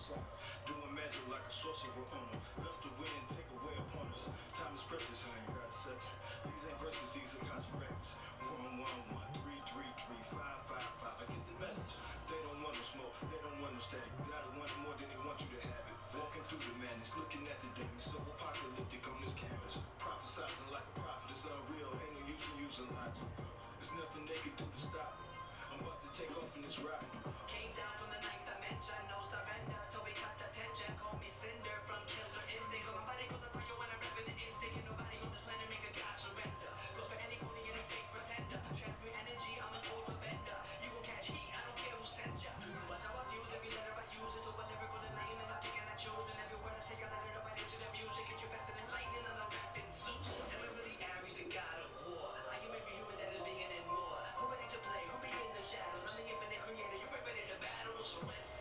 fly. Doing magic like a sorcerer on them. Gust the wind, take away upon us. Time is precious, I ain't got a second. These ain't verses, these are constant records. 111, 333, 555. I get the message. They don't want no smoke, they don't want no static. You gotta want it more than they want you to have it. Walking through the madness, looking at the demons, so apocalyptic on this canvas. Prophesizing like a prophet, it's unreal. Ain't no use in using logic. There's nothing they can do to stop it. I'm about to take off in this ride. Came down from the ninth dimension, no surrender till we cut the tension. Call me Cinder from Killer Instinct. Cause my body goes up for you when I rap in the instinct. And nobody on this planet make a god surrender. Goes for any phony, any fake pretender. Transmute energy, I'm an overbender. You gon' catch heat, I don't care who sent ya. Watch how I fuse every letter I use. It's a lyrical alignment, I pick and I choose. And every word I say, I let it up right into the music. Get you faster than lightning, I'm a rapping Zeus. And remember the Ares, the god of war. I am every human that is bigger than more. Who ready to play? Who be in the shadows? I'm the infinite creator. You ain't ready to battle, no surrender.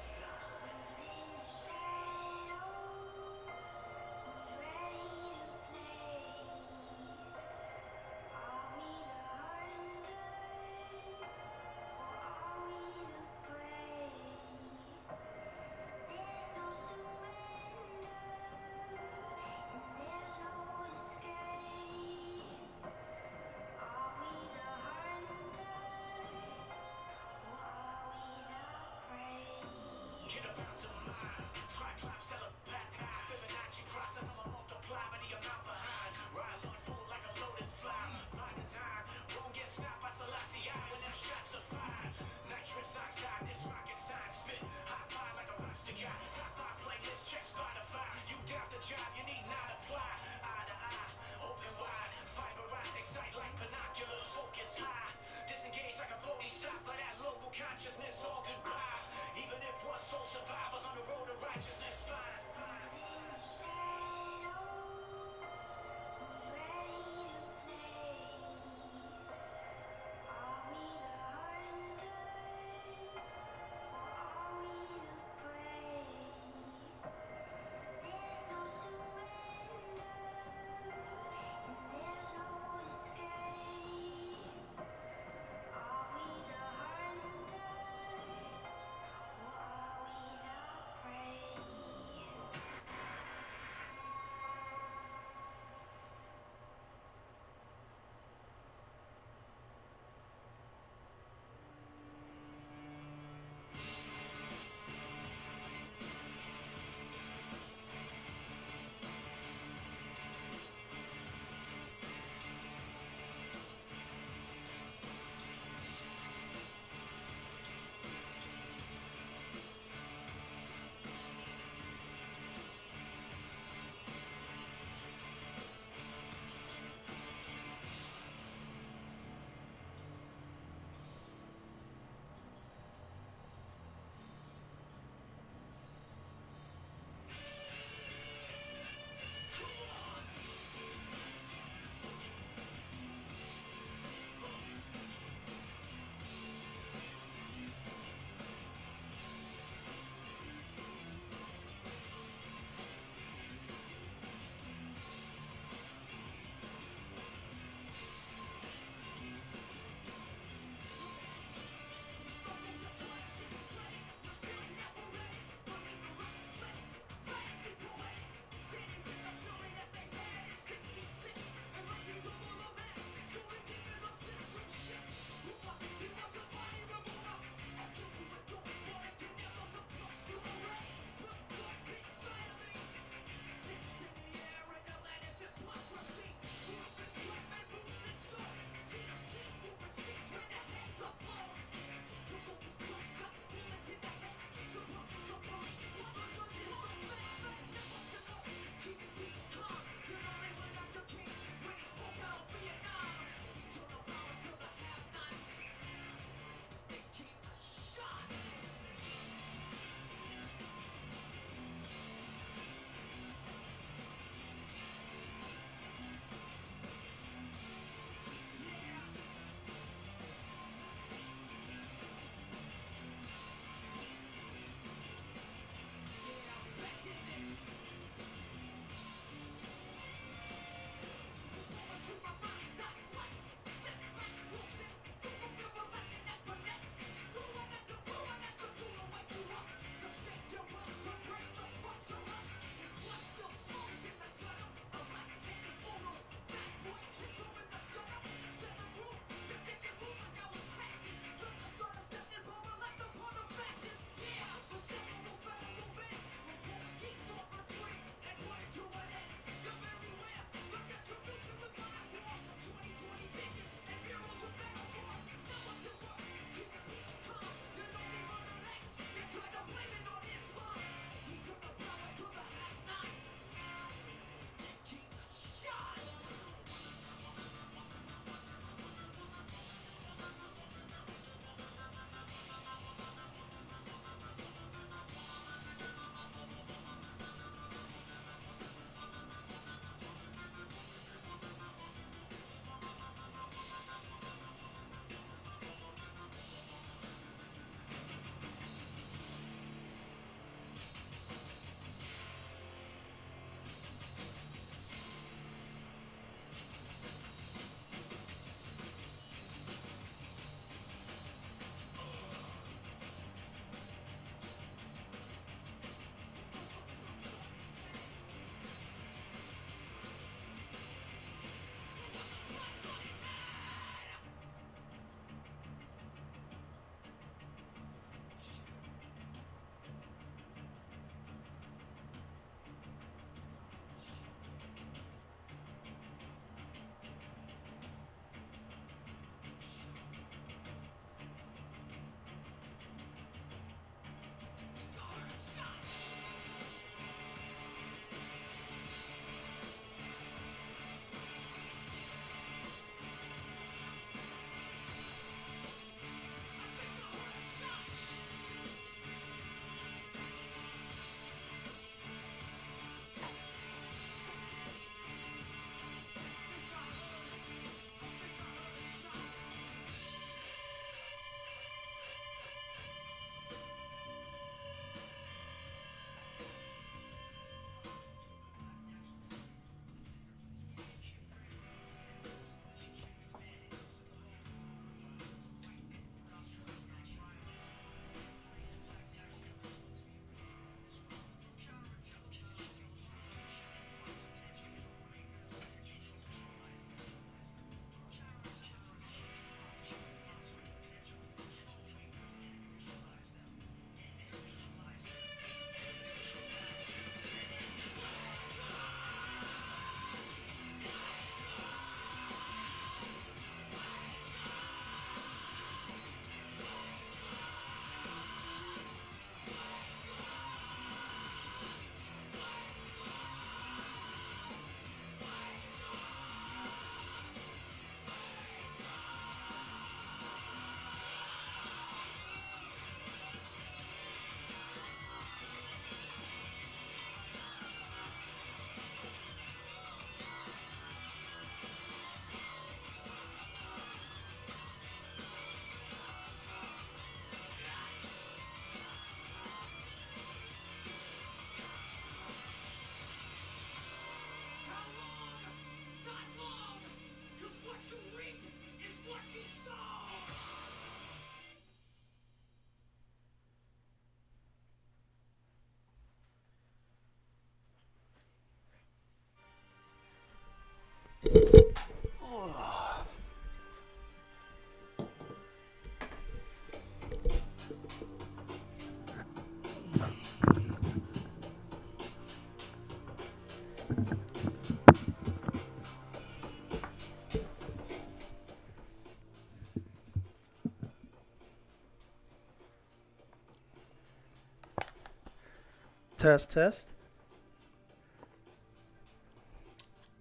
Test, test.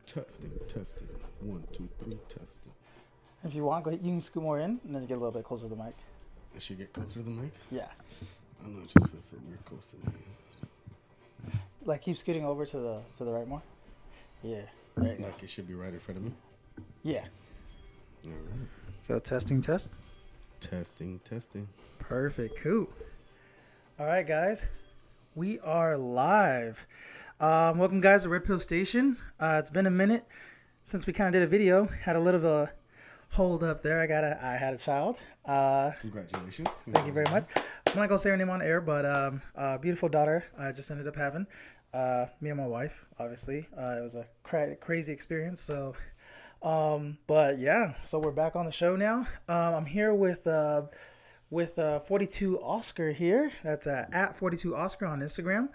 Testing, testing. 1, 2, 3, testing. If you want, go ahead, you can scoot more in and then get a little bit closer to the mic. I should get closer to the mic? Yeah. I don't know, it just feels so weird close to me. Like keep scooting over to the right more. Yeah. There you go. Like it should be right in front of me? Yeah. All right. Go testing, test. Testing, testing. Perfect. Cool. All right, guys. We are live. Welcome, guys, to Redpillstation. It's been a minute since we kind of did a video. Had a little of a hold up there. I had a child. Congratulations. Thank you very much. I'm not gonna say her name on air, but beautiful daughter. I just ended up having me and my wife. Obviously, it was a crazy experience. So, but yeah. So we're back on the show now. I'm here with 42 Oscar here. That's at 42 Oscar on Instagram.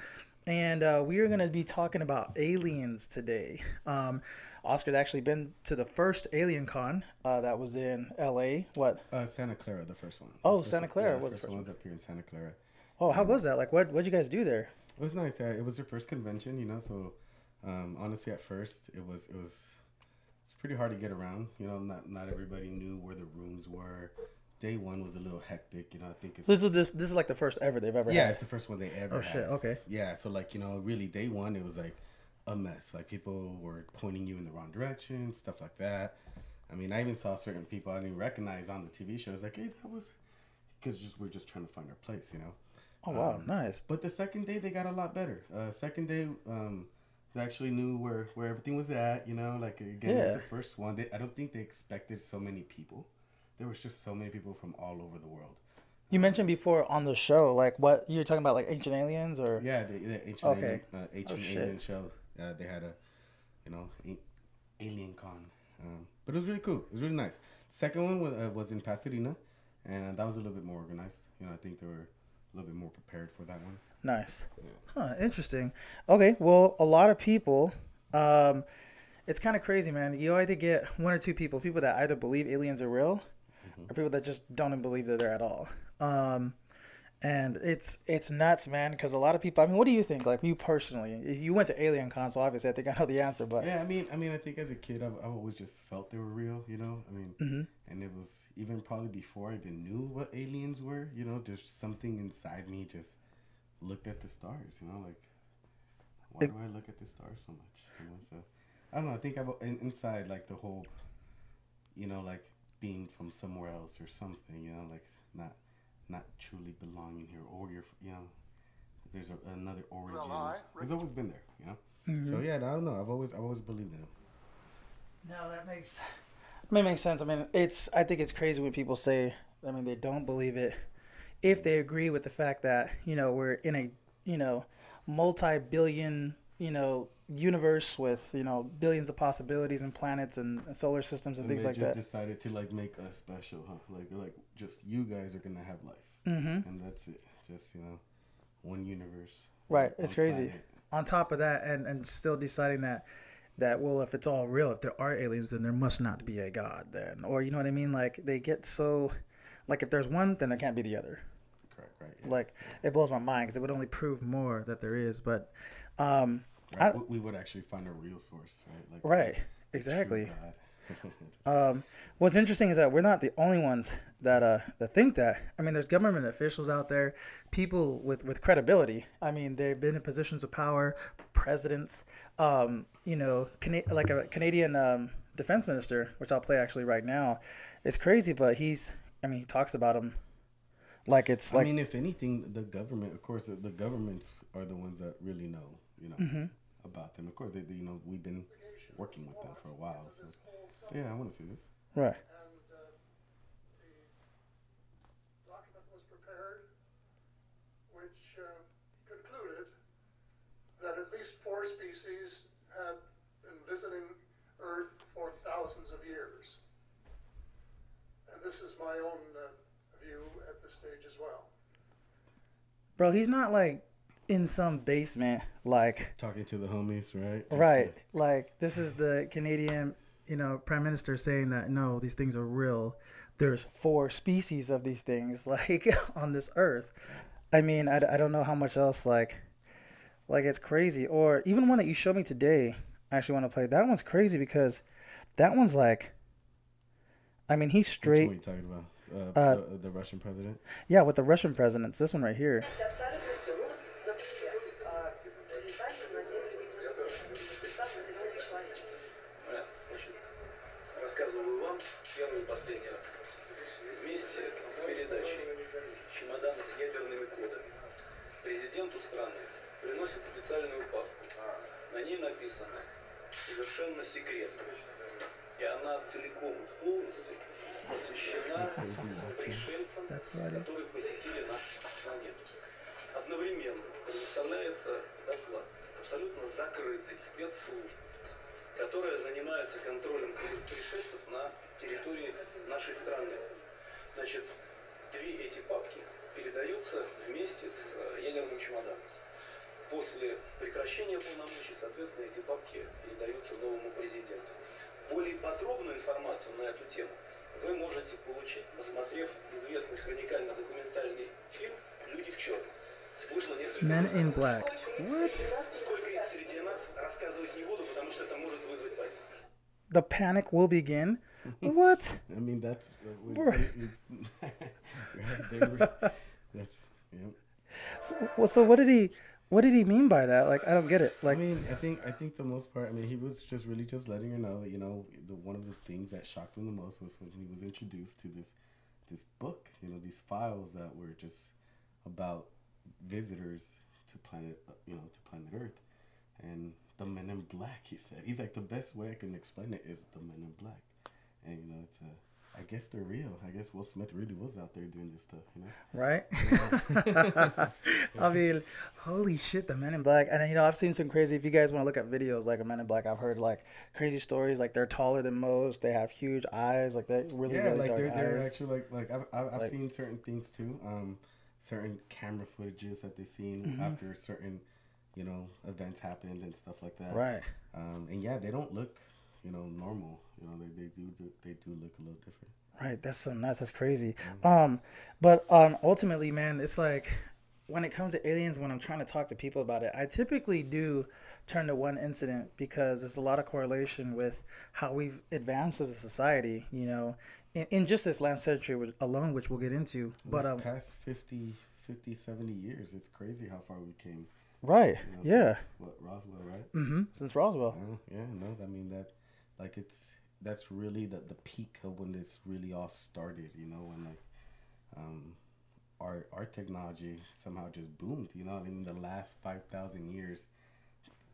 And we are going to be talking about aliens today. Oscar's actually been to the first Alien Con that was in LA. What? Santa Clara, the first one. Oh, first Santa Clara one, was the the first first one. one. Was up here in Santa Clara. Oh, how was that? Like, what'd you guys do there? It was nice. It was their first convention, you know. So, honestly, at first, it was pretty hard to get around. You know, not everybody knew where the rooms were. Day one was a little hectic, you know. I think it's This is like the first ever they've ever had. it's the first one they ever Oh had. shit. Okay. Yeah, so like, you know, really day one it was like a mess. Like people were pointing you in the wrong direction, stuff like that. I mean, I even saw certain people I didn't recognize on the TV shows. Like, hey, that was because we're just trying to find our place, you know. Oh wow, nice. But the second day they got a lot better. Second day, they actually knew where everything was at. You know, like again, it was the first one. I don't think they expected so many people. There was just so many people from all over the world. You mentioned before on the show, like what you're talking about, like ancient aliens, or Yeah, the ancient Oh, shit. alien show. They had a, you know, alien con. But it was really cool. It was really nice. Second one was in Pasadena, and that was a little bit more organized. You know, I think they were a little bit more prepared for that one. nice. Yeah. Huh, interesting. Okay, well, a lot of people, it's kind of crazy, man. You either get one or two people that either believe aliens are real, or people that just don't even believe they're there at all. And it's nuts, man, because a lot of people, I mean, what do you think? Like, you personally, you went to Alien Con, so obviously I think I know the answer, but Yeah, I mean, I think as a kid, I've always just felt they were real, you know. I mean, and it was even probably before I even knew what aliens were, you know. There's something inside me just looked at the stars, you know, like why do I look at the stars so much, you know? So I don't know. I think inside like the whole, you know, like being from somewhere else or something, you know, like not truly belonging here, or you know, there's another origin. It's always been there, you know. So yeah, I don't know. I've always believed in it. no, that makes sense. I mean, I think it's crazy when people say, I mean, they don't believe it if they agree with the fact that, you know, we're in a, you know, multi-billion, you know, universe with, you know, billions of possibilities and planets and solar systems and things like that. They just decided to like make us special, huh? Like they're like, just you guys are gonna have life, and that's it. Just, you know, one universe. Right. one It's crazy. planet. On top of that, and still deciding that well, if it's all real, if there are aliens, then there must not be a god then, or you know what I mean? Like they get so, like if there's one, then there can't be the other. Correct. Right. Yeah. Like it blows my mind because it would only prove more that there is. But Right. We would actually find a real source, right? Like right, the exactly. true God. What's interesting is that we're not the only ones that think that. I mean, there's government officials out there, people with credibility. I mean, they've been in positions of power, presidents. You know, like a Canadian defense minister, which I'll play actually right now. It's crazy, but he talks about them like it's like. I mean, if anything, the government, of course, the governments are the ones that really know, you know, about them. Of course, you know, we've been working with them for a while, so yeah, I want to see this. Right. And the document was prepared, which concluded that at least 4 species had been visiting Earth for thousands of years. And this is my own view at this stage as well. Bro, he's not like in some basement, like Talking to the homies, right? right. Like this is the Canadian, Prime Minister saying that no, these things are real. There's 4 species of these things, like on this earth. I mean, I don't know how much else, like it's crazy. Or even one that you showed me today, I actually want to play. That one's crazy because that one's like, I mean, he's straight. Which one are you talking about? The Russian president? Yeah, with the Russian presidents. This one right here. Рассказываю вам первый и последний раз. Вместе с передачей чемодана с ядерными кодами президенту страны приносит специальную папку. На ней написано «Совершенно секретно». И она целиком и полностью посвящена пришельцам, которые посетили нашу планету. Одновременно предоставляется доклад абсолютно закрытой спецслужбы, которая занимается контролем пришельцев на территории нашей страны. Значит, 2 эти папки передаются вместе с ядерным чемоданом. После прекращения полномочий, соответственно, эти папки передаются новому президенту. Более подробную информацию на эту тему вы можете получить, посмотрев известный хроникально-документальный фильм «Люди в черном». Вышло несколько... Men in Black. What? Сколько их среди нас рассказывать не буду, потому что это может вызвать панику. The panic will begin. What? I mean, that's that's yeah. So what did he mean by that? Like, I don't get it. Like, I mean, I think the most part. I mean, he was just really just letting her know that the one of the things that shocked him the most was when he was introduced to this book. These files that were just about visitors to planet Earth, and the Men in Black. He's like, the best way I can explain it is the Men in Black, and it's I guess they're real. I guess Will Smith really was out there doing this stuff, Right? Yeah. I mean, holy shit, the Men in Black. And, I've seen some crazy, if you guys want to look at videos like a Men in Black, I've heard, like, crazy stories. Like, they're taller than most. They have huge eyes. Like, they're really like, dark they're eyes. actually, like I've seen certain things, too. Certain camera footages that they've seen after certain, events happened and stuff like that. Right. And, yeah, they don't look, normal. They do look a little different. Right, that's so nuts. That's crazy. But ultimately, man, it's like when it comes to aliens, when I'm trying to talk to people about it, I typically do turn to one incident because there's a lot of correlation with how we've advanced as a society, in just this last century alone, which we'll get into. But past 50, 70 years, it's crazy how far we came. Right. Yeah. Since, Roswell, right? Mm-hmm. Since Roswell. Yeah. No, I mean that's really the peak of when this really all started. When our technology somehow just boomed. In the last 5,000 years,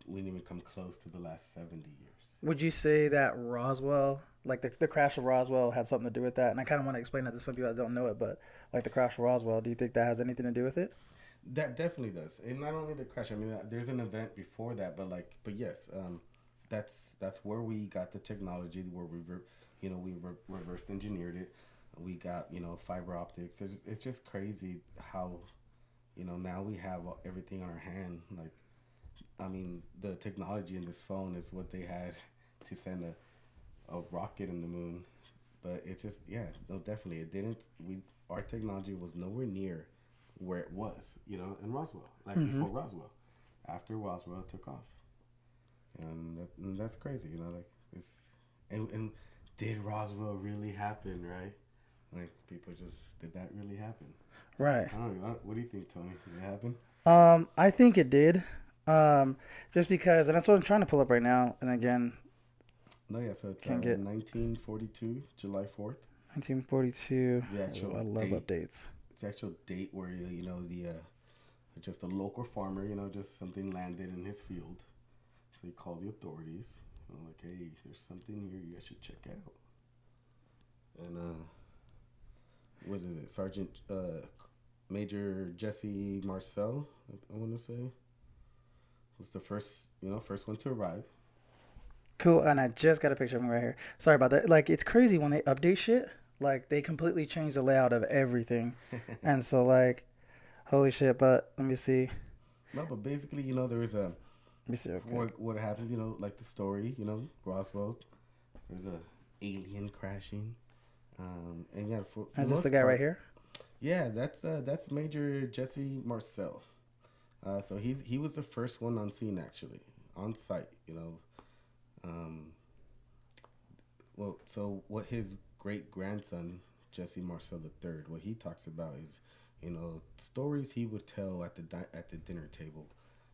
we didn't even come close to the last 70 years. Would you say that Roswell, like the crash of Roswell, had something to do with that? And I kind of want to explain that to some people that don't know it, but like the crash of Roswell, do you think that has anything to do with it? That definitely does, and not only the crash. I mean, there's an event before that, but yes, that's where we got the technology where we reverse engineered it. We got fiber optics. It's just crazy how now we have everything on our hand. Like, I mean, the technology in this phone is what they had to send a rocket in the moon, but it just definitely it didn't. Our technology was nowhere near where it was, in Roswell, like before Roswell. After Roswell, it took off, and that's crazy, like it's and did Roswell really happen, right? Like, people just, did that really happen? Right. I don't know. What do you think, Tony? Did it happen? I think it did. Just because, and that's what I'm trying to pull up right now. And again, no, yeah. So it's 1942, July 4th. 1942. The actual I love updates. It's the actual date where just a local farmer, just something landed in his field. So he called the authorities. Like, hey, there's something here you guys should check out. And what is it? Sergeant Major Jesse Marcel, I want to say, was the first one to arrive. Cool. And I just got a picture of him right here. Sorry about that. Like, it's crazy when they update shit. Like, they completely change the layout of everything. And so, like, holy shit. But let me see. No, but basically, there is a Let me see. Okay. what happens. Like the story. Roswell. There's a alien crashing. And yeah, for Is the this the most guy part, right here? yeah, that's Major Jesse Marcel. So he was the first one on scene actually, on site. Um, well, so what his great grandson Jesse Marcel III, what he talks about is, stories he would tell at the dinner table,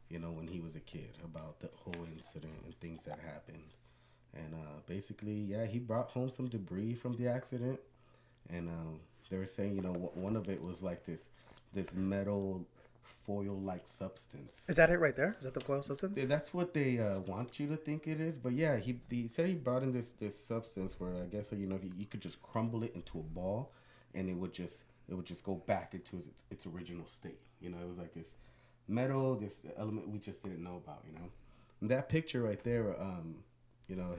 when he was a kid about the whole incident and things that happened. And basically, yeah, he brought home some debris from the accident, and they were saying, one of it was like this metal foil-like substance. Is that it right there? Is that the foil substance? That's what they want you to think it is. But yeah, he said he brought in this substance where I guess you could just crumble it into a ball, and it would just go back into its original state. It was like this metal, this element we just didn't know about. And that picture right there,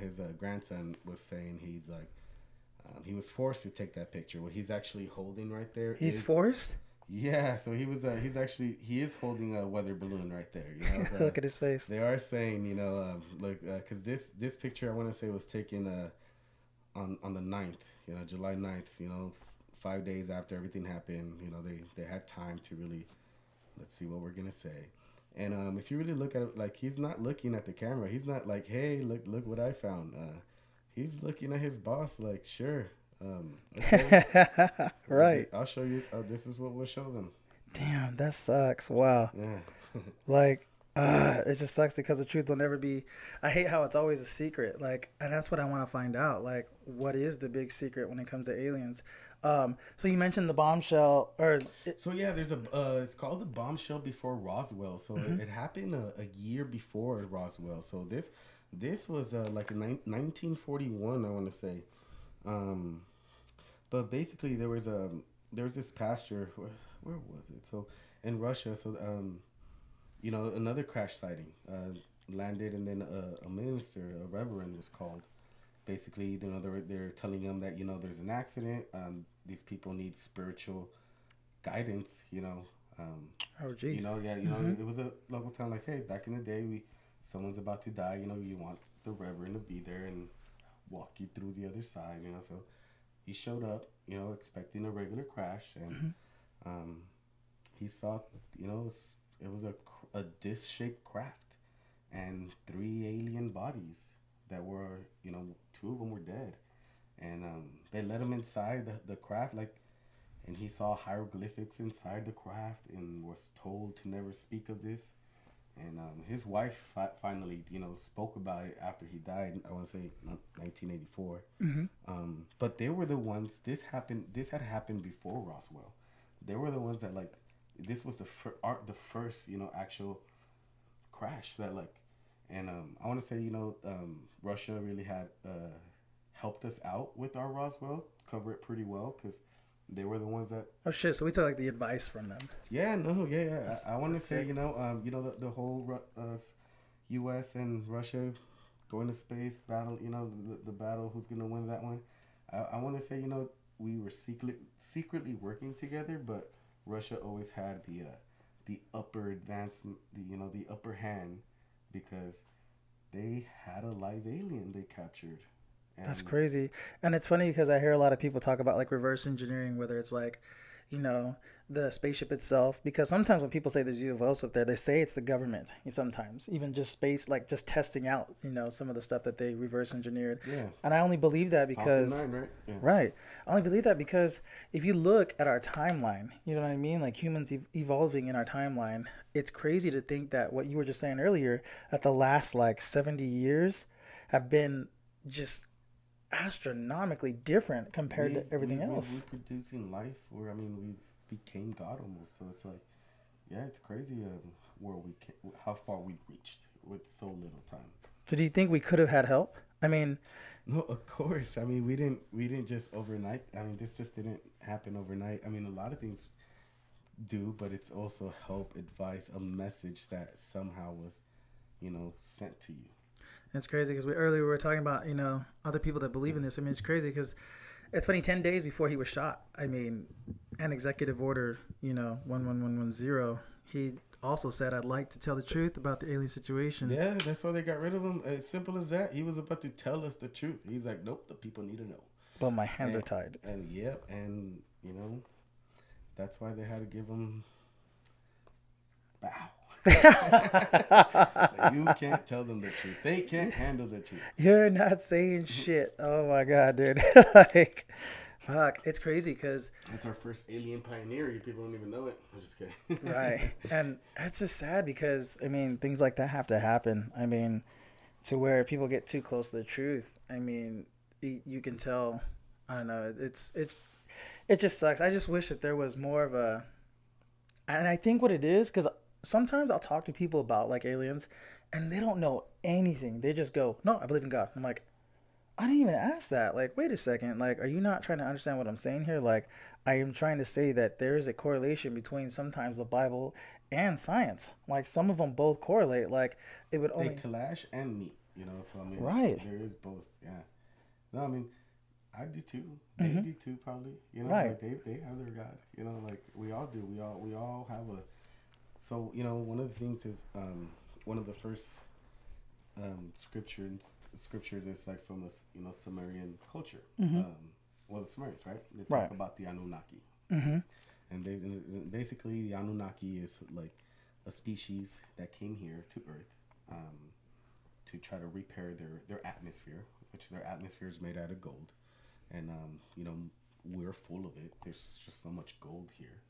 his grandson was saying he's like he was forced to take that picture. What he's actually holding right there He's is forced? yeah, so he is holding a weather balloon right there. Look at his face. They are saying, look, because this picture I want to say was taken on the 9th, July 9th, 5 days after everything happened. They had time to really, let's see what we're gonna say. And if you really look at it, like he's not looking at the camera. He's not like, hey, look what I found. He's looking at his boss like, sure. Okay. Right. I'll show you. This is what we'll show them. Damn, that sucks. Wow. Yeah. Like, it just sucks because the truth will never be. I hate how it's always a secret. Like, and that's what I want to find out. Like, what is the big secret when it comes to aliens? So you mentioned the bombshell, So yeah, there's it's called the bombshell before Roswell. So it happened a year before Roswell. So this was like in 1941, I want to say. But basically there was this pastor. Where was it? So in Russia. So another crash sighting landed, and then a minister, a reverend, was called. Basically, they're telling them that there's an accident. These people need spiritual guidance. oh geez. It was a local town. Like, hey, back in the day, someone's about to die. You want the reverend to be there and walk you through the other side. So he showed up. Expecting a regular crash, and he saw. It was a disc-shaped craft, and 3 alien bodies that were, 2 of them were dead, and they let him inside the craft, and he saw hieroglyphics inside the craft, and was told to never speak of this. And his wife finally, spoke about it after he died. I want to say 1984. But they were the ones. This had happened before Roswell. They were the ones that this was the first actual crash that and I want to say Russia really had helped us out with our Roswell, cover it pretty well, because they were the ones that. Oh shit! So we took the advice from them. Yeah, no, yeah. I want to say, the whole U.S. and Russia going to space battle. The battle. Who's gonna win that one? I want to say, we were secretly working together, but Russia always had the upper the upper hand, because they had a live alien they captured. That's crazy. And it's funny because I hear a lot of people talk about reverse engineering, whether it's the spaceship itself, because sometimes when people say there's UFOs up there, they say it's the government. Sometimes even just space, just testing out, some of the stuff that they reverse engineered. Yeah. And I only believe that because Falcon 9, right? Yeah. Right. I only believe that because if you look at our timeline, you know what I mean? Humans evolving in our timeline, it's crazy to think that what you were just saying earlier, that the last 70 years have been just astronomically different compared to everything else. We're producing life, or we became God almost. So it's it's crazy how far we've reached with so little time. So do you think we could have had help? No, of course. we didn't just overnight. This just didn't happen overnight. A lot of things do, but it's also help, advice, a message that somehow was, sent to you. It's crazy because earlier we were talking about, other people that believe in this. I mean, it's crazy because it's funny, 10 days before he was shot, I mean, an executive order, 11110, he also said, I'd like to tell the truth about the alien situation. Yeah, that's why they got rid of him. As simple as that. He was about to tell us the truth. He's like, nope, the people need to know. But my hands are tied. And yep, and that's why they had to give him bow. So you can't tell them the truth. They can't handle the truth. You're not saying shit. Oh my god, dude. Fuck, it's crazy because it's our first alien pioneer. You people don't even know it. I'm just kidding. Right, and it's just sad because I mean things like that have to happen. I mean, to where people get too close to the truth. I mean, you can tell. I don't know. It just sucks. I just wish that there was more of a. And I think what it is, because sometimes I'll talk to people about like aliens, and they don't know anything. They just go, "No, I believe in God." I'm like, I didn't even ask that. Like, wait a second. Like, are you not trying to understand what I'm saying here? Like, I am trying to say that there is a correlation between sometimes the Bible and science. Like, some of them both correlate. Like, it would only... They clash and meet, So, I mean, right. There is both, yeah. No, I mean, I do too. They do too, probably. Right. Like they have their God. Like we all do. We all have a... So, one of the things is, one of the first scriptures is like from the Sumerian culture. The Sumerians, right? They talk about the Anunnaki, and basically the Anunnaki is like a species that came here to Earth to try to repair their atmosphere, which their atmosphere is made out of gold, and we're full of it. There's just so much gold here,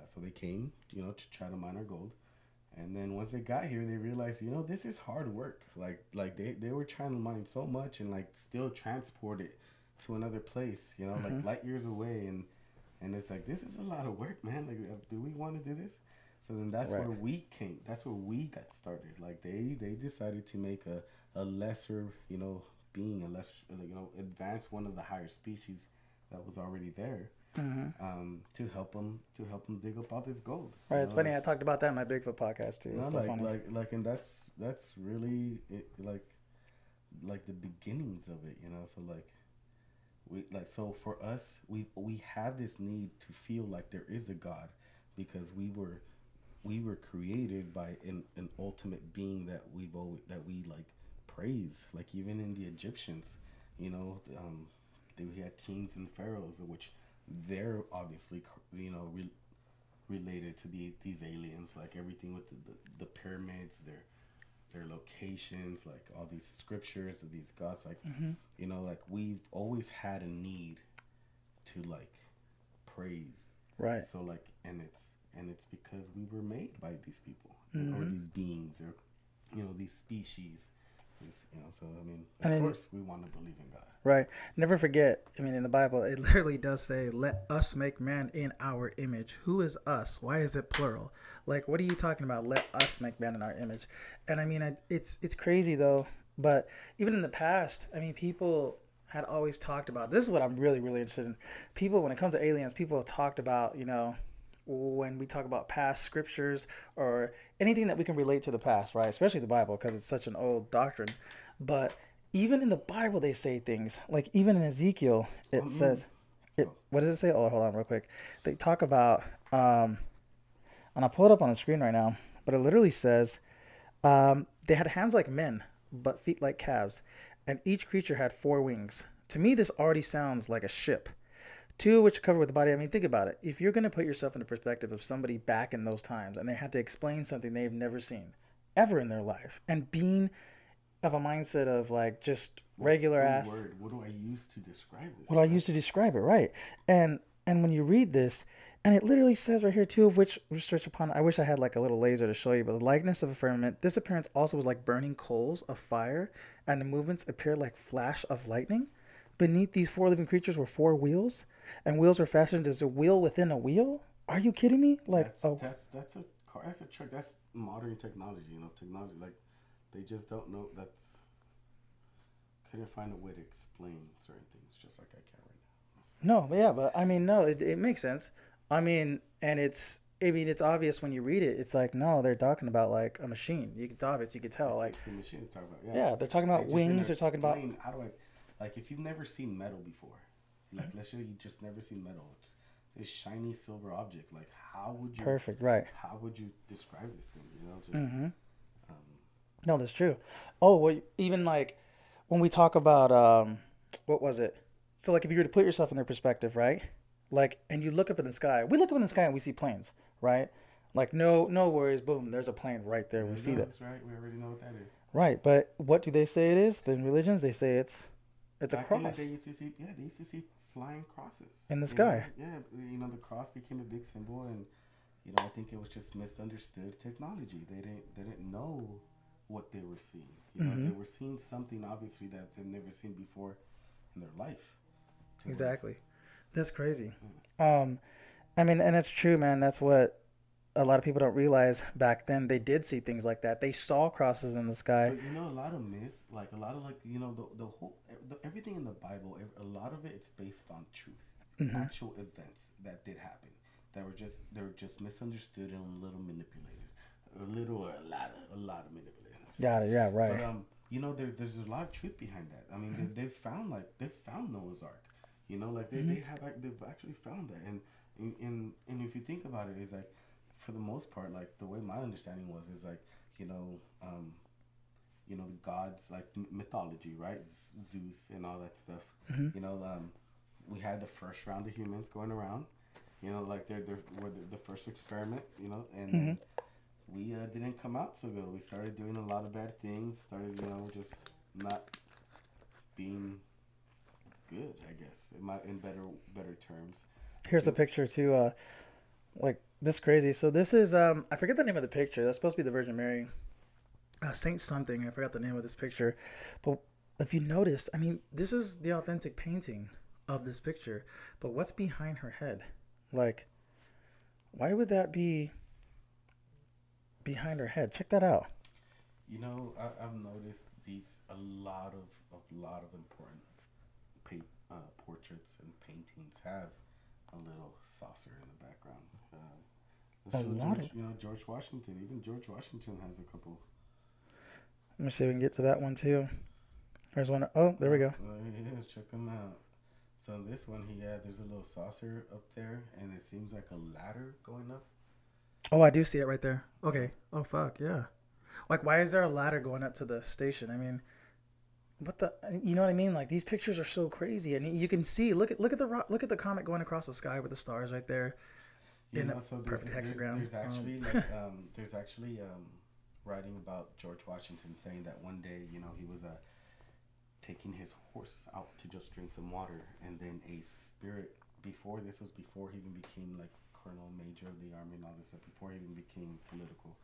so they came, to try to mine our gold. And then once they got here, they realized, this is hard work. Like they were trying to mine so much and like still transport it to another place, like light years away. And it's like, this is a lot of work, man. Like, do we want to do this? So then that's where we came. That's where we got started. Like they decided to make a lesser, being a lesser, advance one of the higher species that was already there. To help them dig up all this gold. Right, it's funny. I talked about that in my Bigfoot podcast too. No, and that's really like the beginnings of it, So for us, we have this need to feel like there is a God, because we were created by an ultimate being that we like praise. Like even in the Egyptians, we had kings and pharaohs, which they're obviously related to these aliens, like everything with the pyramids, their locations, like all these scriptures of these gods, like like we've always had a need to like praise, right? So like, and it's because we were made by these people, or these beings, or these species. So I mean, of course we want to believe in God. Right. Never forget, I mean, in the Bible, it literally does say, let us make man in our image. Who is us? Why is it plural? Like, what are you talking about? Let us make man in our image. And I mean, it's crazy though. But even in the past, I mean, people had always talked about, this is what I'm really, really interested in. People, when it comes to aliens, people have talked about, when we talk about past scriptures or anything that we can relate to the past, right? Especially the Bible, because it's such an old doctrine. But even in the Bible, they say things like, even in Ezekiel, it says, what does it say? Oh, hold on real quick. They talk about, and I'll pull it up on the screen right now, but it literally says, they had hands like men, but feet like calves, and each creature had 4 wings. To me, this already sounds like a ship. 2 which cover with the body. I mean, think about it. If you're going to put yourself in the perspective of somebody back in those times, and they had to explain something they've never seen ever in their life, and being of a mindset of like just regular ass. What do I use to describe this? What do I use to describe it, right? And when you read this, and it literally says right here, 2 of which stretch upon. I wish I had like a little laser to show you, but the likeness of a firmament. This appearance also was like burning coals of fire, and the movements appeared like flash of lightning. Beneath these 4 living creatures were 4 wheels, and wheels were fashioned as a wheel within a wheel. Are you kidding me? Like, that's a car. That's a truck. That's modern technology. Technology, like they just don't know. Couldn't find a way to explain certain things, just like I can right now. No, yeah, but I mean, no, it makes sense. I mean, and it's I mean, it's obvious when you read it. It's like, no, they're talking about like a machine. It's obvious. You could tell. Like, It's a machine to talk about. Yeah. yeah, they're talking They about just wings. didn't They're talking about. explain how do I, like, if you've never seen metal before, like, let's say you just never seen metal. It's this shiny silver object. Like, Perfect. Right. how would you describe this thing? You know, just Mm-hmm. um, No, that's true. Oh, well, even like when we talk about what was it? So like if you were to put yourself in their perspective, right? Like, and you look up in the sky. We look up in the sky and we see planes, right? Like no worries, boom, there's a plane right there. there We it see that. goes, right? We already know what that is. Right, but what do they say it is? The religions they say it's a Back in the cross day, they used to see flying crosses in the you sky. know? Yeah, you know, the cross became a big symbol, and you know, I think it was just misunderstood technology. They didn't know what they were seeing. You know, Mm-hmm. they were seeing something obviously that they've never seen before in their life. To where- Exactly. That's crazy. Um, I mean, and it's true, man. That's what a lot of people don't realize. Back then, they did see things like that. They saw crosses in the sky. But you know, a lot of myths, like a lot of like you know the whole everything in the Bible, a lot of it's based on truth, Mm-hmm. actual events that did happen that they were just misunderstood and a little manipulated, a little or a lot of manipulated. Got it. Yeah. Right. But you know, there's a lot of truth behind that. I mean, they've found Noah's Ark. You know, like they've actually found that, and if you think about it, is like for the most part, like the way my understanding was is like you know, the gods like mythology, right? Zeus and all that stuff. Mm-hmm. You know, we had the first round of humans going around. You know, like they were the first experiment. You know, and Mm-hmm. we didn't come out so good. We started doing a lot of bad things. Started, you know, just not being good. I guess in better terms. Here's a picture too. Like this crazy. So this is I forget the name of the picture. That's supposed to be the Virgin Mary, Saint something. I forgot the name of this picture, but if you notice, I mean, this is the authentic painting of this picture. But what's behind her head? Like, why would that be behind her head? Check that out. You know, I've noticed a lot of important portraits and paintings have a little saucer in the background. A lot George, of. you know, George Washington. Even George Washington has a couple. Let me see if we can get to that one too. There's one. Oh, there we go. Yeah, check them out. So this one, there's a little saucer up there, and it seems like a ladder going up. Oh, I do see it right there. Okay. Oh, fuck yeah. Like, why is there a ladder going up to the station? I mean, what the? You know what I mean? Like, these pictures are so crazy, and you can see. Look at the comet going across the sky with the stars right there. You In know, a so perfect hexagram. There's actually writing about George Washington saying that one day, you know, he was taking his horse out to just drink some water, and then a spirit. Before he even became like colonel major of the army and all this stuff. Before he even became political,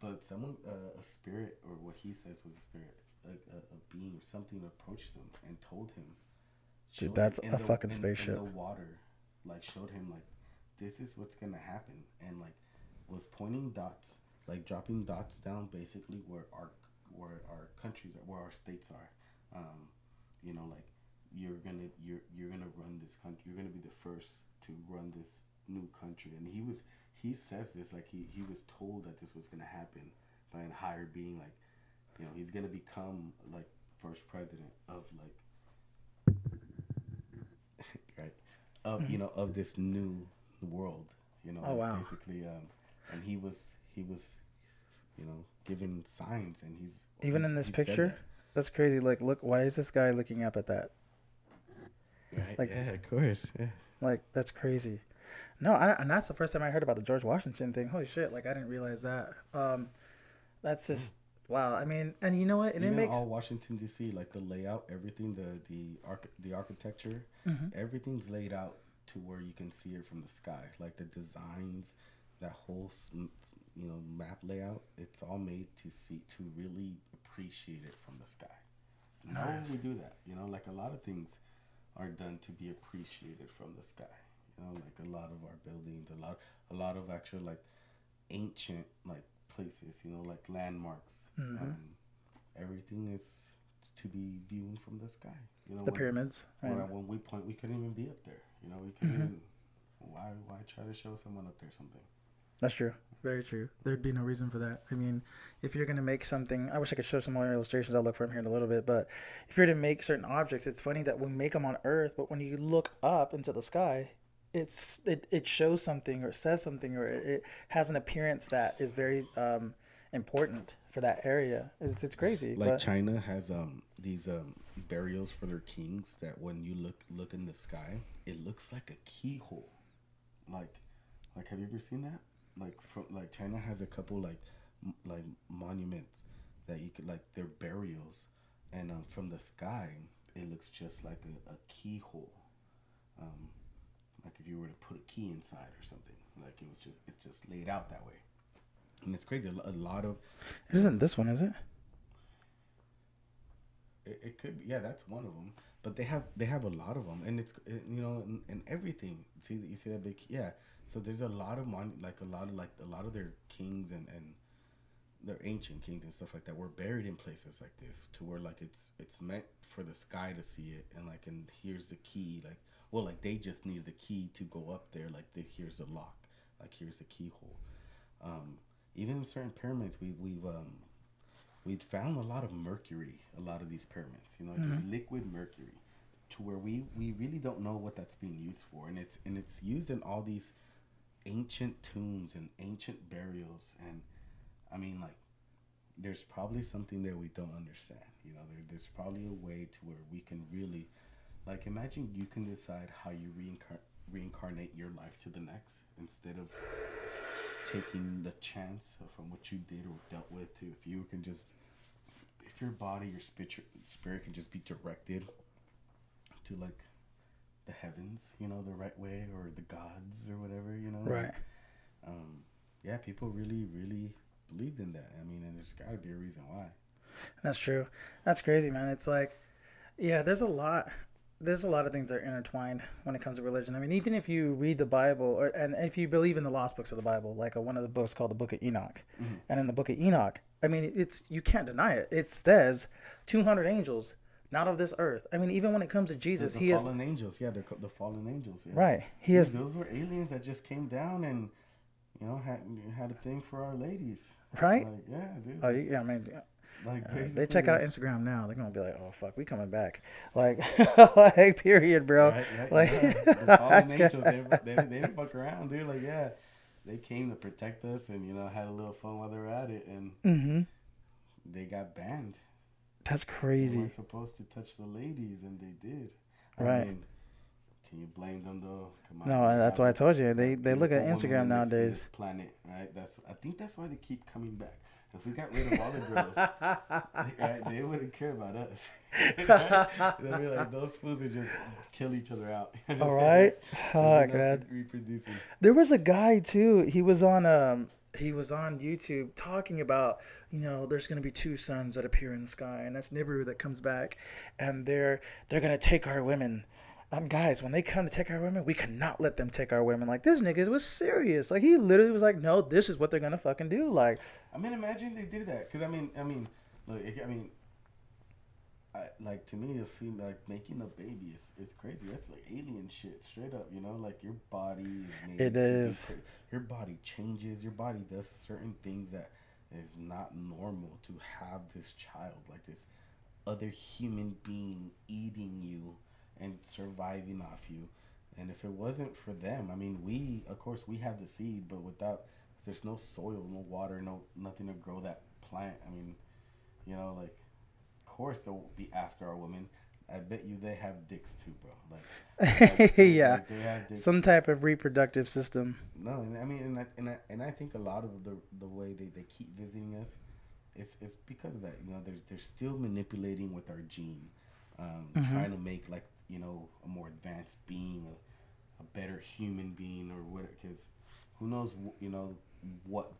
but someone, a spirit, or what he says was a spirit, a being or something, approached him and told him. Dude, that's a fucking spaceship. In the water, like showed him like, this is what's gonna happen, and like was pointing dots, like dropping dots down, basically where our countries are, where our states are. You know, like you're gonna run this country. You're gonna be the first to run this new country, and he says this like he was told that this was gonna happen by a higher being, like, you know, he's gonna become like first president of like right of you know of this new world, you know. Oh, wow. Basically, and he was you know given signs, and Even in this he said picture, that. that's crazy. Like, look, why is this guy looking up at that? Right? Like- Yeah, of course. Yeah. Like, that's crazy. No, and that's the first time I heard about the George Washington thing. Holy shit! Like, I didn't realize that. That's just wow. I mean, and you know what? And Even it makes all Washington D.C., like the layout, everything, the architecture, Mhm. everything's laid out to where you can see it from the sky. Like the designs, that whole you know map layout, it's all made to really appreciate it from the sky. Now Nice. we do that, you know, like a lot of things are done to be appreciated from the sky. You know, like a lot of our buildings, a lot of actual like ancient like places, you know, like landmarks. Mhm. Everything is to be viewed from the sky. You know, the pyramids. Right? when we point, we couldn't even be up there. You know, we couldn't Mhm. even. Why try to show someone up there something? That's true. Very true. There'd be no reason for that. I mean, if you're gonna make something, I wish I could show some more illustrations. I'll look for them here in a little bit. But if you're to make certain objects, it's funny that we make them on Earth, but when you look up into the sky, it shows something or says something or it has an appearance that is very important for that area. It's crazy, Like but China has these burials for their kings that when you look in the sky, it looks like a keyhole. Like have you ever seen that? Like from like China has a couple like monuments that you could like they're burials, and from the sky it looks just like a keyhole. Um, like if you were to put a key inside or something, like it's just laid out that way, and it's crazy. A lot of it isn't this one, is it? it could be, yeah, that's one of them. But they have a lot of them, and it's you know and everything. See that you see that big yeah. So there's a lot of a lot of their kings and their ancient kings and stuff like that were buried in places like this to where like it's meant for the sky to see it, and like and here's the key like well like they just need the key to go up there, like here's a lock, like here's the keyhole. Um, Even in certain pyramids we'd found a lot of mercury, a lot of these pyramids, you know, just liquid mercury, to where we really don't know what that's being used for, and it's used in all these ancient tombs and ancient burials, and I mean like there's probably something there we don't understand, you know, there's probably a way to where we can really like imagine you can decide how you reincarnate your life to the next instead of taking the chance from what you did or dealt with to if you can just if your body your spirit can just be directed to like the heavens, you know, the right way, or the gods or whatever, you know, Right. Yeah, people really believed in that. I mean, and there's got to be a reason why. That's true. That's crazy, man. It's like, yeah, there's a lot of things that are intertwined when it comes to religion. I mean, even if you read the Bible, and if you believe in the lost books of the Bible, like one of the books called the Book of Enoch, and in the Book of Enoch, I mean, it's you can't deny it. It says 200 angels, not of this earth. I mean, even when it comes to Jesus, The fallen angels, yeah, they're the fallen angels. Yeah. Right. He Dude, is those were aliens that just came down and you know had a thing for our ladies. right. Like, yeah, dude. Oh, yeah. I mean, Like they check out Instagram now. They're gonna be like, "Oh fuck, we coming back." Like, like period, bro. Right, Like, yeah. The fallen that's angels, good. they didn't fuck around, dude. Like, yeah, they came to protect us and, you know, had a little fun while they were at it. And they got banned. That's They crazy. weren't supposed to touch the ladies, and they did. Right. I mean, can you blame them, though? Come on. No, they that's have why I told you. They look at beautiful Instagram women in nowadays. this planet, right? I think that's why they keep coming back. If we got rid of all the girls, right, they wouldn't care about us. They'd be like, those fools would just kill each other out. All right. Oh god. Reproducing. There was a guy too. He was on YouTube talking about, you know, there's gonna be two suns that appear in the sky, and that's Nibiru that comes back, and they're gonna take our women. Guys, when they come to take our women, we cannot let them take our women. Like, this nigga was serious. Like, he literally was like, no, this is what they're gonna fucking do. Like, I mean, imagine they did that. Because, look, like, to me, like, making a baby is crazy. That's like alien shit, straight up, you know? Like, your body is made it is. your body changes. Your body does certain things that is not normal to have this child, like this other human being eating you and surviving off you. And if it wasn't for them, I mean, of course we have the seed, but without, if there's no soil, no water, nothing to grow that plant, I mean, you know, like, of course they'll be after our women. I bet you they have dicks too, bro. Yeah, like they have dicks some too. type of reproductive system. No, and I mean, and I think a lot of the way they keep visiting us, it's because of that. You know, they're still manipulating with our gene, trying to make, like, you know, a more advanced being, a better human being, or what? Because who knows, you know, what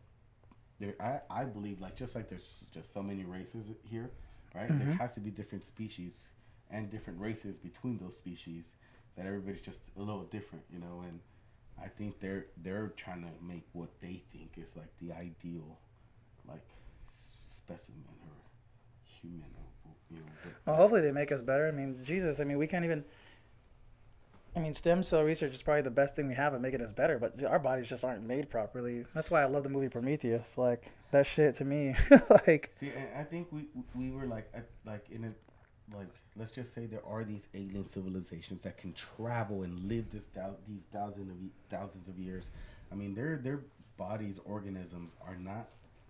there. I believe, like, just like there's just so many races here, right? There has to be different species and different races between those species, that everybody's just a little different, you know. And I think they're trying to make what they think is like the ideal, like, specimen or human, or, you know. Well, hopefully they make us better. I mean, Jesus. I mean, we can't even. I mean, stem cell research is probably the best thing we have at making us better, but our bodies just aren't made properly. That's why I love the movie Prometheus. Like that shit to me, like See, and I think we were like in a like let's just say there are these alien civilizations that can travel and live these thousands of years. I mean, their bodies organisms are not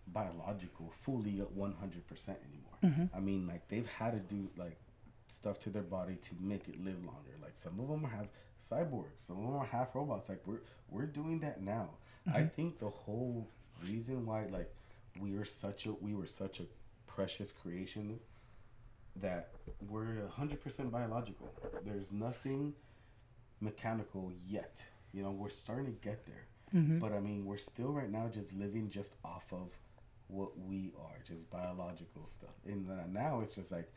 biological fully at 100% anymore. I mean, like they've had to do like stuff to their body to make it live longer. Like some of them have cyborgs, some of them are half robots. Like we're doing that now. I think the whole reason why like we were such a precious creation that we're 100% biological. There's nothing mechanical yet. You know, we're starting to get there. But I mean, we're still right now just living just off of what we are, just biological stuff. And now it's just like,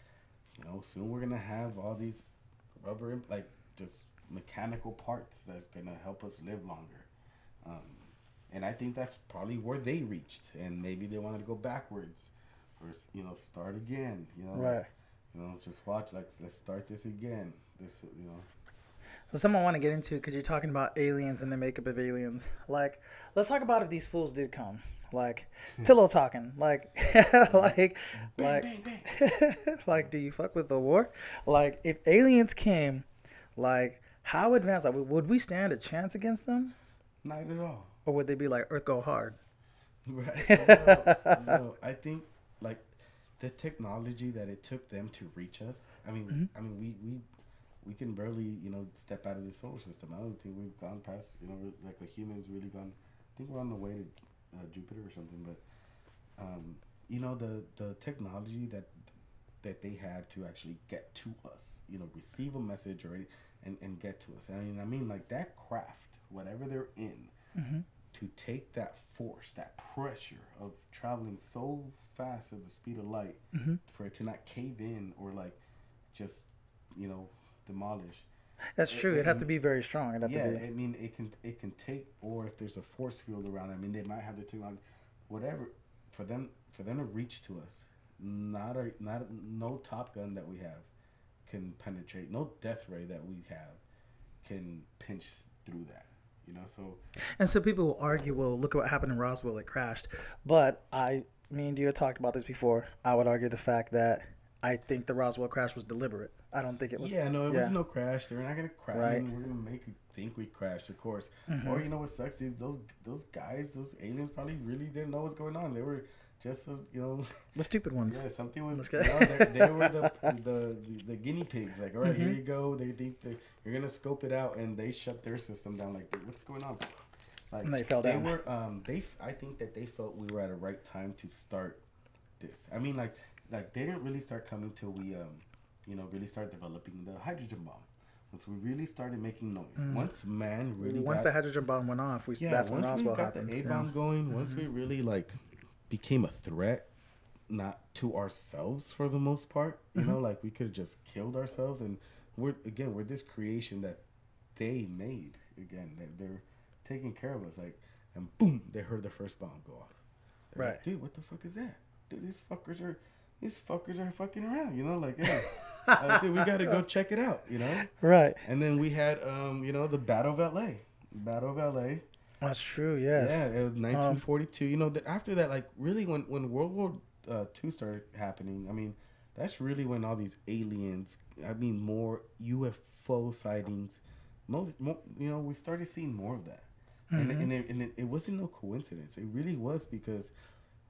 you know, soon we're gonna have all these rubber, like just mechanical parts that's gonna help us live longer. Um, and I think that's probably where they reached, and maybe they wanted to go backwards, or start again. right. Just watch, like, let's start this again. So someone want to get into because you're talking about aliens and the makeup of aliens. Like, let's talk about if these fools did come. Like, pillow talking. Like, like, Bang, like, bang, bang. like, do you fuck with the war? Like, if aliens came, like, how advanced? Like, would we stand a chance against them, Not at all. or would they be like Earth go hard? Right. No, I think like the technology that it took them to reach us. We can barely step out of the solar system. I don't think we've gone past like the humans really gone. I think we're on the way to Jupiter or something. But the technology that they had to actually get to us, receive a message or and get to us. I mean like that craft, whatever they're in. To take that force, that pressure of traveling so fast at the speed of light, for it to not cave in or like just demolish. That's true. It'd have to be very strong. It'd have Yeah, to be. I mean it can take, or if there's a force field around, I mean they might have the technology, whatever, for them to reach to us. No Top Gun that we have can penetrate. No Death Ray that we have can pinch through that. So And some people will argue, well, look at what happened in Roswell. It crashed. But me and you had talked about this before. I would argue the fact that I think the Roswell crash was deliberate. I don't think it was. Yeah, no, it was no crash. They're not gonna crash. Right. I mean, we're gonna make you think we crashed, of course. Or what sucks is those guys, those aliens, probably really didn't know what's going on. They were just The stupid ones. yeah, something was. Okay. They were the guinea pigs. Like, all right, here you go. They think that you're gonna scope it out, and they shut their system down. Like, what's going on? Like, And they fell down. They were. I think that they felt we were at a right time to start this. I mean, like they didn't really start coming till we really started developing the hydrogen bomb. Once we really started making noise. Once man really Once the hydrogen bomb went off, that's when once Roswell we got happened. the A bomb going, once we really like became a threat, not to ourselves for the most part, like we could have just killed ourselves, and we're this creation that they made. Again, they're taking care of us, like, and boom, they heard the first bomb go off. They're Right. like, dude, what the fuck is that? Dude, these fuckers are fucking around, like, yeah. Dude, we gotta go check it out, Right. And then we had the Battle of LA. That's true. Yes. Yeah, it was 1942. After that, like, really, when World War II started happening, I mean, that's really when all these aliens, I mean, more UFO sightings, we started seeing more of that. And it wasn't no coincidence. It really was because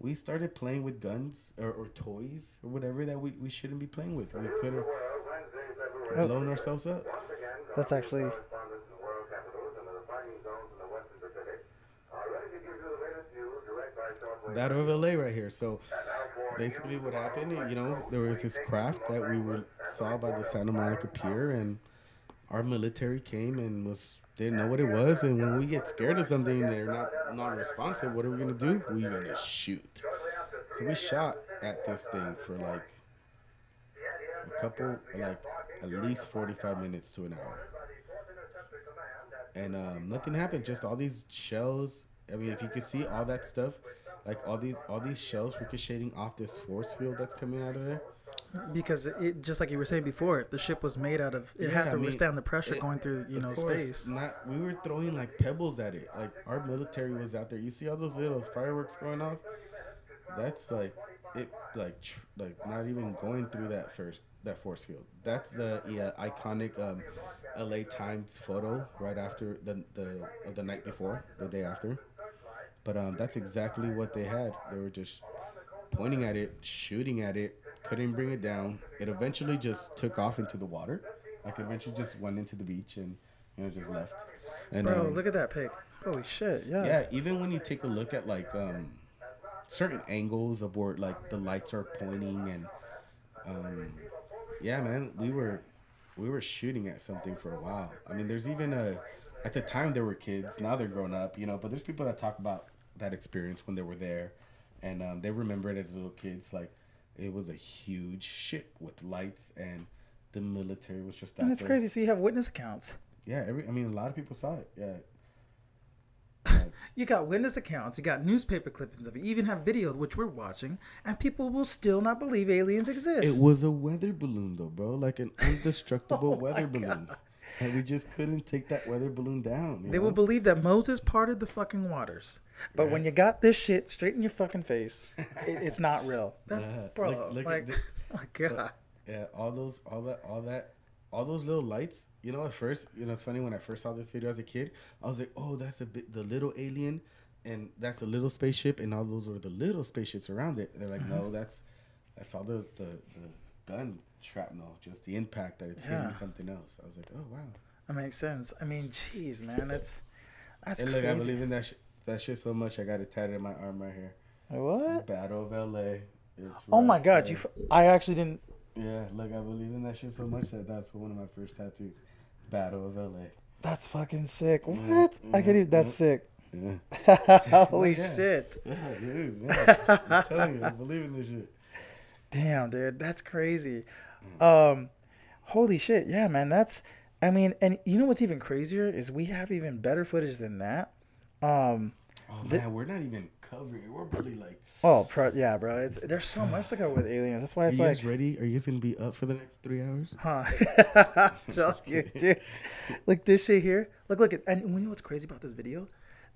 we started playing with guns or toys or whatever that we shouldn't be playing with. We could have blown ourselves up. That's actually. Battle of LA right here. So basically what happened, there was this craft that we saw by the Santa Monica Pier, and our military came and didn't know what it was. And when we get scared of something, they're not responsive. What are we gonna do? We're gonna shoot. So we shot at this thing for like at least 45 minutes to an hour, and nothing happened. Just all these shells. I mean, if you could see all that stuff, like all these shells ricocheting off this force field that's coming out of there. because it just like you were saying before, the ship was made out of it Yeah, had I to mean, withstand the pressure it- going through of course, space. not we were throwing like pebbles at it. Like our military was out there. You see all those little fireworks going off? That's like it, like like not even going through that force field. That's the iconic L.A. Times photo right after the night before, the day after. But that's exactly what they had. They were just pointing at it, shooting at it, couldn't bring it down. It eventually just took off into the water. Like eventually just went into the beach and just left. And Bro, look at that pic. Holy shit! Yeah. yeah, even when you take a look at like certain angles of where like the lights are pointing and yeah, man, we were shooting at something for a while. I mean, there's even at the time there were kids. Now they're grown up, but there's people that talk about that experience when they were there, and they remember it as little kids. Like it was a huge ship with lights, and the military was just out And it's there. crazy. So you have witness accounts. Yeah, I mean, a lot of people saw it. Yeah. You got witness accounts. You got newspaper clippings of it. You even have video, which we're watching, and people will still not believe aliens exist. It was a weather balloon, though, bro. Like an indestructible Oh my weather balloon. God. And we just couldn't take that weather balloon down. They will believe that Moses parted the fucking waters. But when you got this shit straight in your fucking face, it's not real. That's, Yeah, bro, look like, at oh my God. Yeah, all those little lights. At first, it's funny when I first saw this video as a kid, I was like, oh, that's the little alien, and that's a little spaceship, and all those are the little spaceships around it. They're like, no, that's all the gun shrapnel, just the impact that it's hitting something else. I was like, oh wow, That makes sense. I mean, jeez, man, that's and look, crazy. I believe in that shit so much. I got it tatted in my arm right here. What? Battle of LA. It's Oh my right God, there. I actually didn't. Yeah, look, I believe in that shit so much that that's one of my first tattoos. Battle of LA. That's fucking sick. What? Yeah, I can't even. That's sick. Yeah. Holy Yeah. shit. Yeah, dude. Yeah. I'm telling you, I believe in this shit. Damn, dude, that's crazy. Holy shit, yeah, man, I mean, and you know what's even crazier is we have even better footage than that. Oh man, we're not even covering it. We're really like. Yeah, bro, there's so much to cover with aliens. That's why Are it's you like, guys ready? Are you guys gonna be up for the next 3 hours? huh? Tell you, dude. Look this shit here. Look at, and you know what's crazy about this video?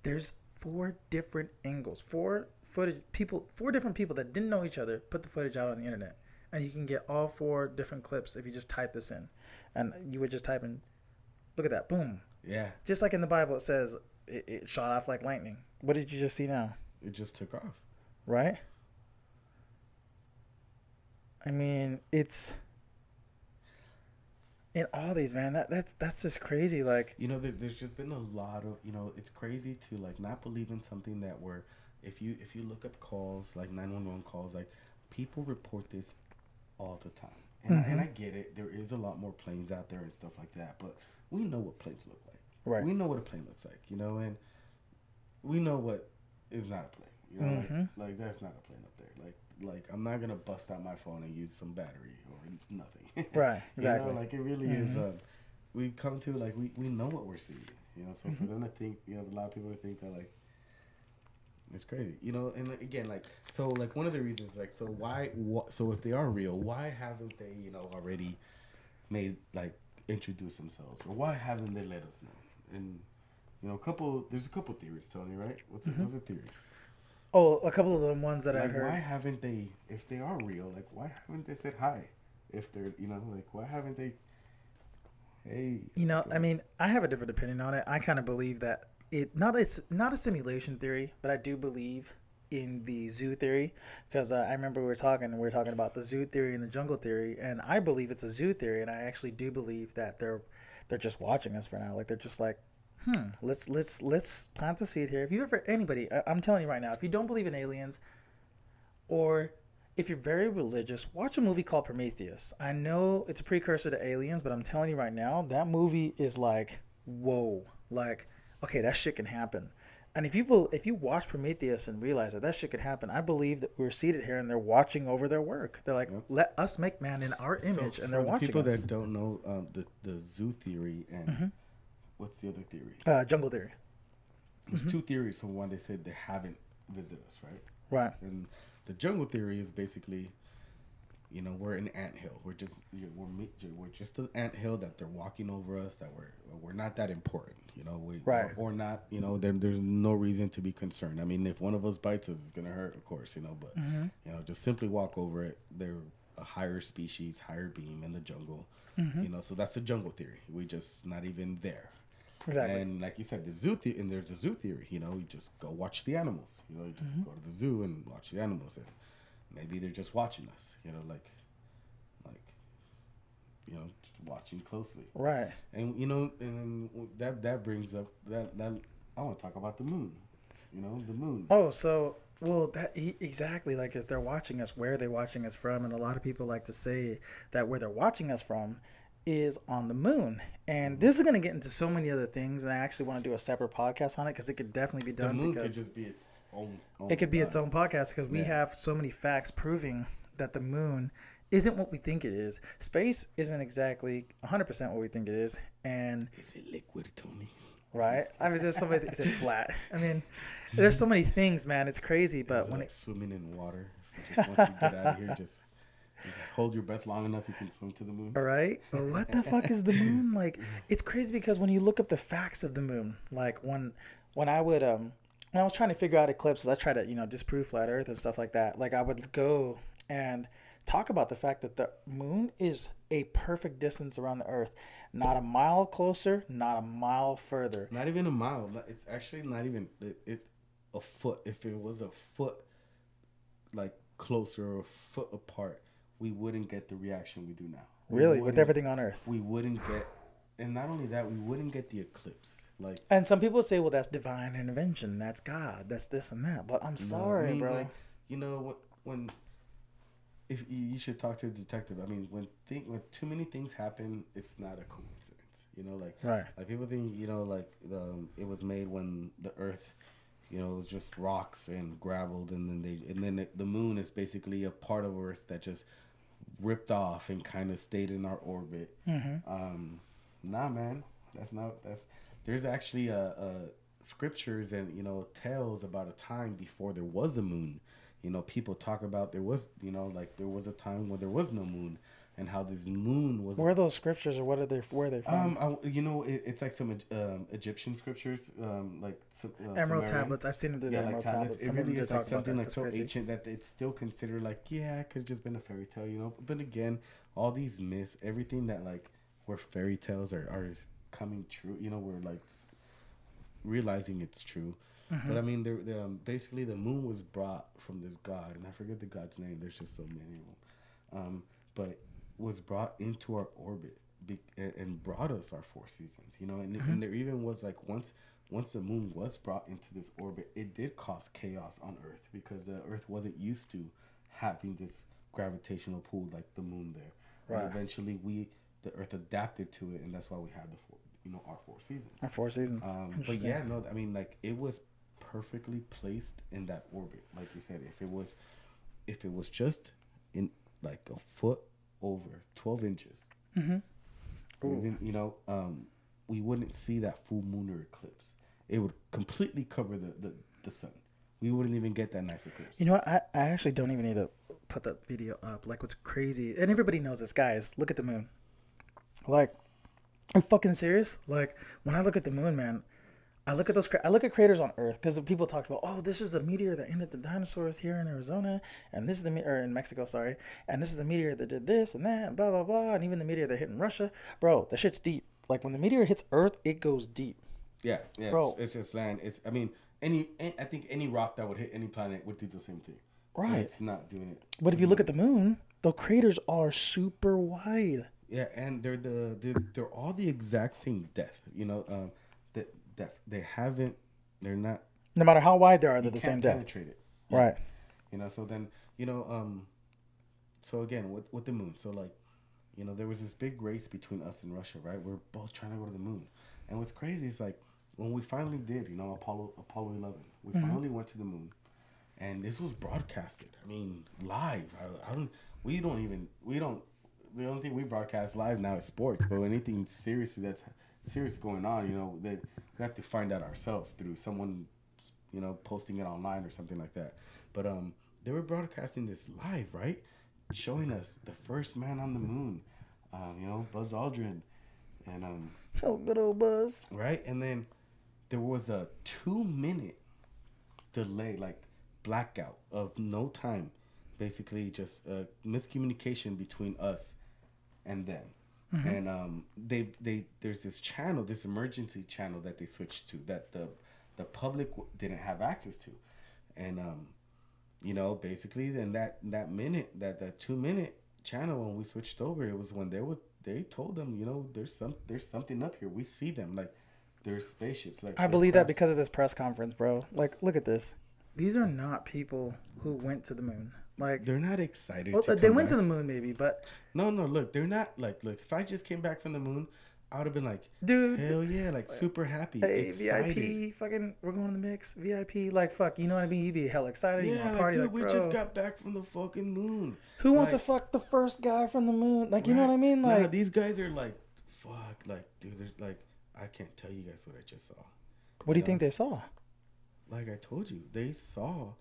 There's 4 different angles, 4 different people that didn't know each other put the footage out on the internet, and you can get all 4 different clips if you just type this in, and you would just type in, look at that, boom, Yeah. just like in the Bible it says it shot off like lightning. What did you just see now? It just took off. Right? I mean, it's in all these, man. That's just crazy. Like, There's just been a lot of, it's crazy to like not believe in something that where if you look up calls, like 911 calls, like people report this all the time. And I get it. There is a lot more planes out there and stuff like that, but we know what planes look like. right. We know what a plane looks like, and we know what is not a plane. Like that's not a plane up there. Like I'm not gonna bust out my phone and use some battery or nothing. Right. Exactly. Like it really is. We come to like we know what we're seeing. So for them to think, a lot of people to think that like it's crazy. And again, like so, like one of the reasons, like so so if they are real, why haven't they already made like introduce themselves, or why haven't they let us know? And there's a couple theories, Tony, right? What's the theories? Oh, a couple of the ones that I Like, heard. why haven't they, if they are real, like, why haven't they said hi? If they're, like, why haven't they, hey. I mean, I have a different opinion on it. I kind of believe that not a simulation theory, but I do believe in the zoo theory, because I remember we were talking about the zoo theory and the jungle theory, and I believe it's a zoo theory, and I actually do believe that they're just watching us for now. Like, they're just like, let's plant the seed here. If you ever, anybody, I'm telling you right now, if you don't believe in aliens, or if you're very religious, watch a movie called Prometheus. I know it's a precursor to Aliens, but I'm telling you right now, that movie is like, whoa, like, okay, that shit can happen. And if you watch Prometheus and realize that shit could happen, I believe that we're seated here and they're watching over their work. They're like, let us make man in our image, and they're watching people us. that don't know the zoo theory and what's the other theory? Jungle theory. There's 2 theories. So one, they said they haven't visited us, right? Right. And the jungle theory is basically You know, we're an anthill. We're just an anthill that they're walking over us. That we're not that important. You know, Right. or not. You know, there's no reason to be concerned. I mean, if one of us bites us, it's gonna hurt, of course. You know, but you know, just simply walk over it. They're a higher species, higher beam in the jungle. You know, so that's the jungle theory. We just not even there. Exactly. And like you said, and there's a zoo theory. You know, you just go watch the animals. You know, you just go to the zoo and watch the animals, and maybe they're just watching us. You know, like you know, just watching closely. Right. And you know, and that brings up that I want to talk about the moon. You know, the moon. Oh, so well, exactly. Like, if they're watching us, where are they watching us from? And a lot of people like to say that where they're watching us from is on the moon. And this is going to get into so many other things, and I actually want to do a separate podcast on it because it could definitely be done. The moon because could just be its own it could be its own podcast because we have so many facts proving that the moon isn't what we think it is. Space isn't exactly 100% what we think it is. And is it liquid, Tony? Right? I mean, there's so many. Is it flat? I mean, there's so many things, man. It's crazy. But when like swimming in water, just once you get out of here, just hold your breath long enough, you can swim to the moon. All right. But what the fuck is the moon? Like, it's crazy because when you look up the facts of the moon, like when I would when I was trying to figure out eclipses, I try to disprove flat Earth and stuff like that. Like, I would go and talk about the fact that the moon is a perfect distance around the Earth. Not a mile closer, not a mile further. Not even a mile. It's actually not even a foot. If it was a foot, like closer or a foot apart, we wouldn't get the reaction we do now. Really, with everything on Earth, we wouldn't get. And not only that, we wouldn't get the eclipse. Like, and some people say, well, that's divine intervention. That's God. That's this and that. But I'm sorry, bro. Like, you know when. If you should talk to a detective. I mean, when too many things happen, it's not a coincidence. You know, like people think, like it was made when the Earth, was just rocks and graveled, and then the moon is basically a part of Earth that just ripped off and kind of stayed in our orbit. Nah, man, there's actually scriptures and tales about a time before there was a moon. People talk about there was a time where there was no moon, and how this moon was. Where are those scriptures, or where are they from? It's like some Egyptian scriptures, Emerald tablets. I've seen them do the emerald tablets. It really is like something like so ancient that it's still considered like, yeah, it could have just been a fairy tale, But again, all these myths, everything that like where fairy tales are coming true, we're like realizing it's true. But I mean, basically the moon was brought from this god, and I forget the god's name. There's just so many of them. But was brought into our orbit and brought us our 4 seasons. And there even was like once the moon was brought into this orbit, it did cause chaos on Earth because the Earth wasn't used to having this gravitational pull like the moon there. Right. And eventually the Earth adapted to it, and that's why we had our 4 seasons. Our 4 seasons. But yeah, no, I mean, like it was perfectly placed in that orbit, like you said. If it was just in like a foot over 12 inches, even, we wouldn't see that full moon or eclipse. It would completely cover the sun. We wouldn't even get that nice eclipse. You know what? I actually don't even need to put that video up. Like, what's crazy, and everybody knows this, guys, look at the moon. Like, I'm fucking serious. Like, when I look at the moon, man, I look at craters on Earth, because people talked about, oh, this is the meteor that ended the dinosaurs here in Arizona, and this is in Mexico, sorry, and this is the meteor that did this and that, and blah blah blah, and even the meteor that hit in Russia, bro. The shit's deep. Like, when the meteor hits Earth, it goes deep. Yeah, bro. It's just land. I think any rock that would hit any planet would do the same thing. Right. And it's not doing it. But if you look at the moon, the craters are super wide. Yeah, and they're all the exact same depth. They're not. No matter how wide they are, they're the same depth. Penetrate it. Yeah. Right. So then, so again, with the moon, so like, there was this big race between us and Russia, right? We're both trying to go to the moon. And what's crazy is like, when we finally did, Apollo 11, we finally went to the moon, and this was broadcasted. I mean, live. The only thing we broadcast live now is sports, but anything that's serious going on, that we have to find out ourselves through someone, posting it online or something like that. But they were broadcasting this live, right? showing us the first man on the moon, Buzz Aldrin, and Oh, good old Buzz. right, and then there was a 2 minute delay, like blackout of no time, basically just miscommunication between us and them. And they there's this channel, this emergency channel that they switched to that the public didn't have access to, and basically then that 2 minute channel, when we switched over, it was when they told them, there's something up here, we see them, like there's spaceships, like I believe that because of this press conference, bro. Like, look at this. These are not people who went to the moon. Like, they're not excited. well, to they come went back. to the moon, maybe, but No, look, they're not like, look, if I just came back from the moon, I would have been like, dude, hell yeah, like super happy, hey, excited. VIP, fucking, we're going to the mix. VIP, like, fuck, you know what I mean? You'd be hella excited. You Yeah, want to like, party, dude, like, we bro. just got back from the fucking moon. Who wants to Like, fuck the first guy from the moon? Like, you know right. what I mean? Nah, Like, these guys are like, fuck, like, dude, they're like, I can't tell you guys what I just saw. what do you think they saw? Like I told you, they saw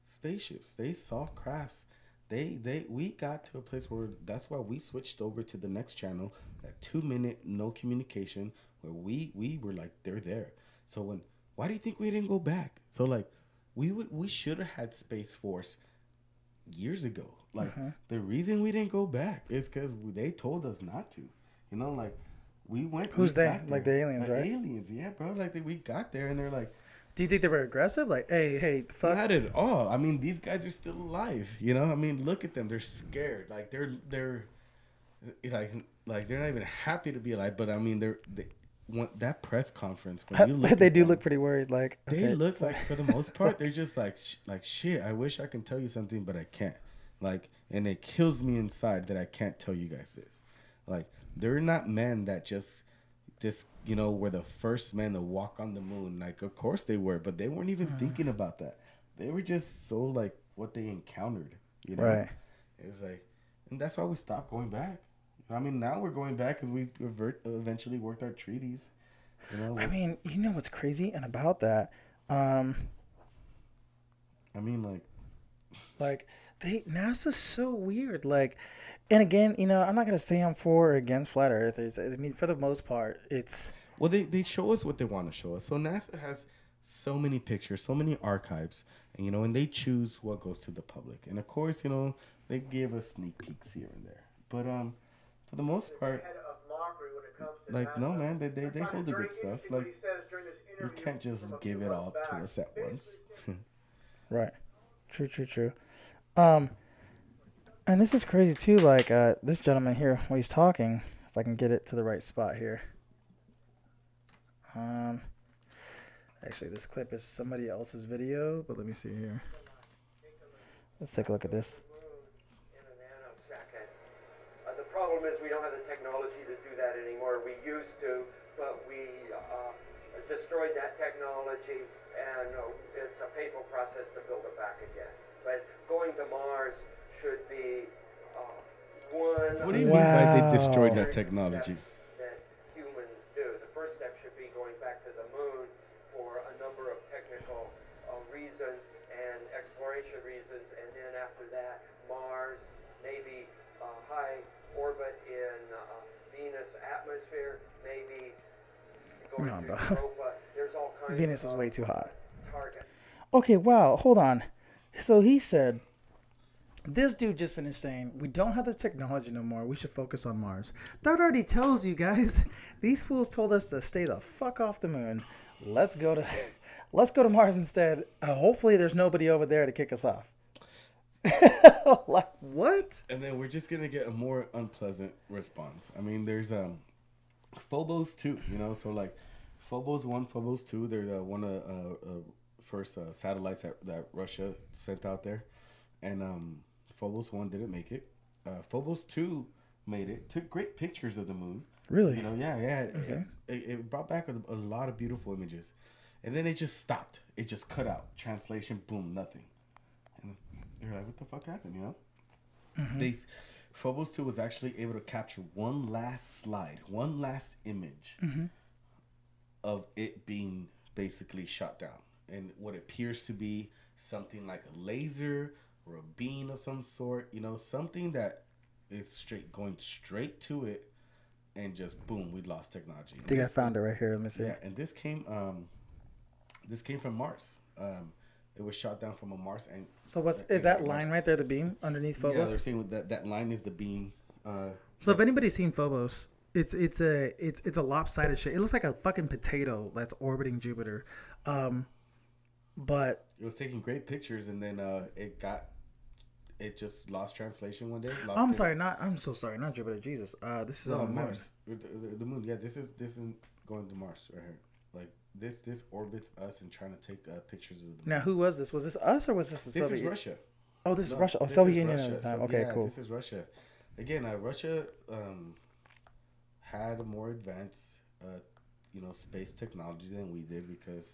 spaceships, they saw crafts. We got to a place where that's why we switched over to the next channel, that 2 minute no communication, where we were like, they're there. So why do you think we didn't go back? So like, we should have had Space Force years ago. Like the reason we didn't go back is because they told us not to. Like we went. Who's we they? got there. Like the aliens, right? Aliens, yeah, bro. Like we got there and they're like, Do you think they were aggressive? Like, hey, the fuck? not at all. I mean, these guys are still alive. I mean, look at them. They're scared. Like they're like they're not even happy to be alive. But I mean, they want that press conference. When you look they at do them, look pretty worried. Like, they okay, look so- like, for the most part, they're just like shit. I wish I can tell you something, but I can't. Like, and it kills me inside that I can't tell you guys this. Like, they're not men that just were the first men to walk on the moon. Like, of course they were, but they weren't even thinking about that. They were just so like what they encountered, Right. It was like, and that's why we stopped going back. I mean, now we're going back because we eventually worked our treaties. I mean, you know what's crazy and about that? I mean, Like NASA's so weird. Like, and again, I'm not gonna say I'm for or against flat earthers. I mean, for the most part, it's well, they show us what they want to show us. So NASA has so many pictures, so many archives, and and they choose what goes to the public. And of course, they give us sneak peeks here and there. But for the most part, Head of mockery when it comes to like, no, NASA. man, they I find hold it the very good stuff. interesting what Like, he says during this you interview can't just from a give few it all months to back. us at once. right. True. And this is crazy too. Like, this gentleman here, when he's talking, if I can get it to the right spot here. Actually, this clip is somebody else's video, but let me see here. Let's take a look at this. In a nanosecond. The problem is we don't have the technology to do that anymore. We used to, but we destroyed that technology, and it's a painful process to build it back again. But going to Mars should be one. So what do you mean by they destroyed Wow. that technology? That humans do. The first step should be going back to the moon for a number of technical reasons and exploration reasons, and then after that, Mars, maybe high orbit in Venus atmosphere, maybe going No, to bro. Europa. There's all kinds Venus is of way too hot. targets. Okay, wow, hold on. So he said, this dude just finished saying, we don't have the technology no more. We should focus on Mars. That already tells you guys, these fools told us to stay the fuck off the moon. Let's go to Mars instead. Hopefully there's nobody over there to kick us off. Like, what? And then we're just gonna get a more unpleasant response. I mean, there's Phobos 2, so like Phobos 1, Phobos 2, they're one of first satellites that Russia sent out there, and Phobos 1 didn't make it. Phobos 2 made it, took great pictures of the moon. Really? Yeah. Okay. It brought back a lot of beautiful images, and then it just stopped. It just cut out. Translation, boom, nothing. And you're like, what the fuck happened? Phobos 2 was actually able to capture one last slide, one last image of it being basically shot down, and what appears to be something like a laser or a bean of some sort. You know, something that is going straight to it, and just boom, we lost technology. I think I found it right here. Let me see. Yeah, and this came from Mars. It was shot down from a Mars. And so is that line right there, the beam underneath Phobos? Yeah, they're saying that line is the beam. So if anybody's seen Phobos, it's a lopsided shit. It looks like a fucking potato that's orbiting Jupiter. But it was taking great pictures, and then it just lost translation one day. I'm so sorry, not Jupiter. Jesus, this is on Mars. The moon. Yeah, this is going to Mars right here. Like this orbits us and trying to take pictures of the moon. Now, who was this? Was this us or was this the Soviet? This is Russia. Oh, this is Russia. Oh, Soviet Union Russia. at the time. So, okay, yeah, cool. This is Russia. Again, Russia had a more advanced, space technology than we did because,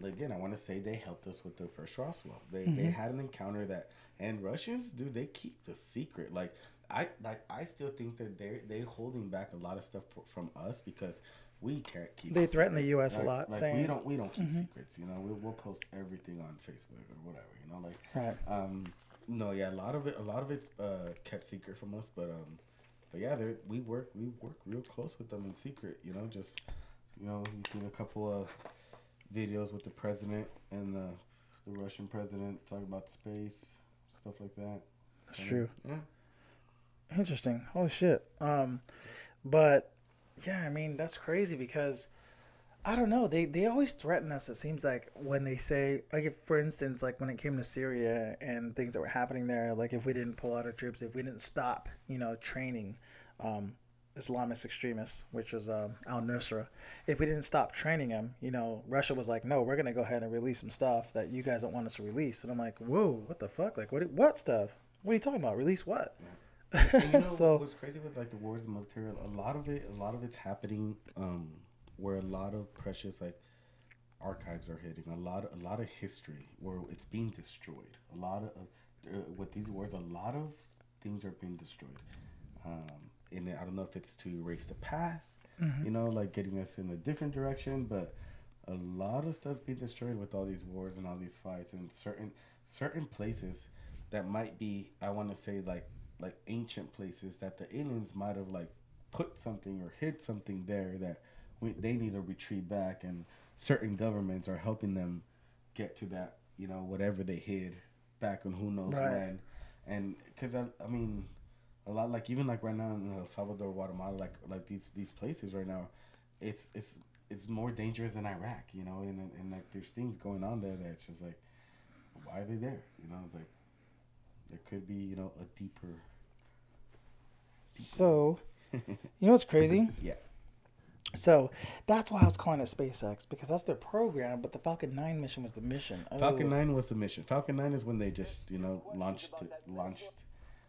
again, I want to say they helped us with the first Roswell. They had an encounter that, and Russians, dude, they keep the secret. I still think that they holding back a lot of stuff from us because we can't keep. They threaten the U.S. a lot, saying we don't keep secrets. You know, we'll post everything on Facebook or whatever. You know, right. No, yeah, a lot of it's kept secret from us, but yeah, we work real close with them in secret. You know, just you've seen a couple of videos with the president and the Russian president talking about space, stuff like that. That's true. Yeah. Interesting. Holy shit. But yeah, I mean that's crazy because I don't know. They always threaten us. It seems like when they say, like, if, for instance, like when it came to Syria and things that were happening there, like if we didn't pull out our troops, if we didn't stop, training Islamist extremists, which was al-Nusra, if we didn't stop training them, Russia was like, no, we're gonna go ahead and release some stuff that you guys don't want us to release. And I'm like, whoa, what the fuck? Like, what stuff? What are you talking about? Release what? Yeah. And So what's crazy with like the wars and military, a lot of it's happening where a lot of precious like archives are hitting, a lot of history where it's being destroyed. A lot of with these wars, a lot of things are being destroyed. And I don't know if it's to erase the past, like getting us in a different direction, but a lot of stuff's being destroyed with all these wars and all these fights, and certain places that might be, I want to say like ancient places that the aliens might have like put something or hid something there that they need to retrieve back, and certain governments are helping them get to that, whatever they hid back in who knows when. And because I mean, a lot, like even like right now in El Salvador, Guatemala, like these places right now, it's more dangerous than Iraq, and like there's things going on there that's just like, why are they there? It's like there could be a deeper. So, what's crazy? Yeah. So that's why I was calling it SpaceX, because that's their program, but the Falcon 9 mission was the mission. Falcon 9 was the mission. Falcon 9 is when they just, launched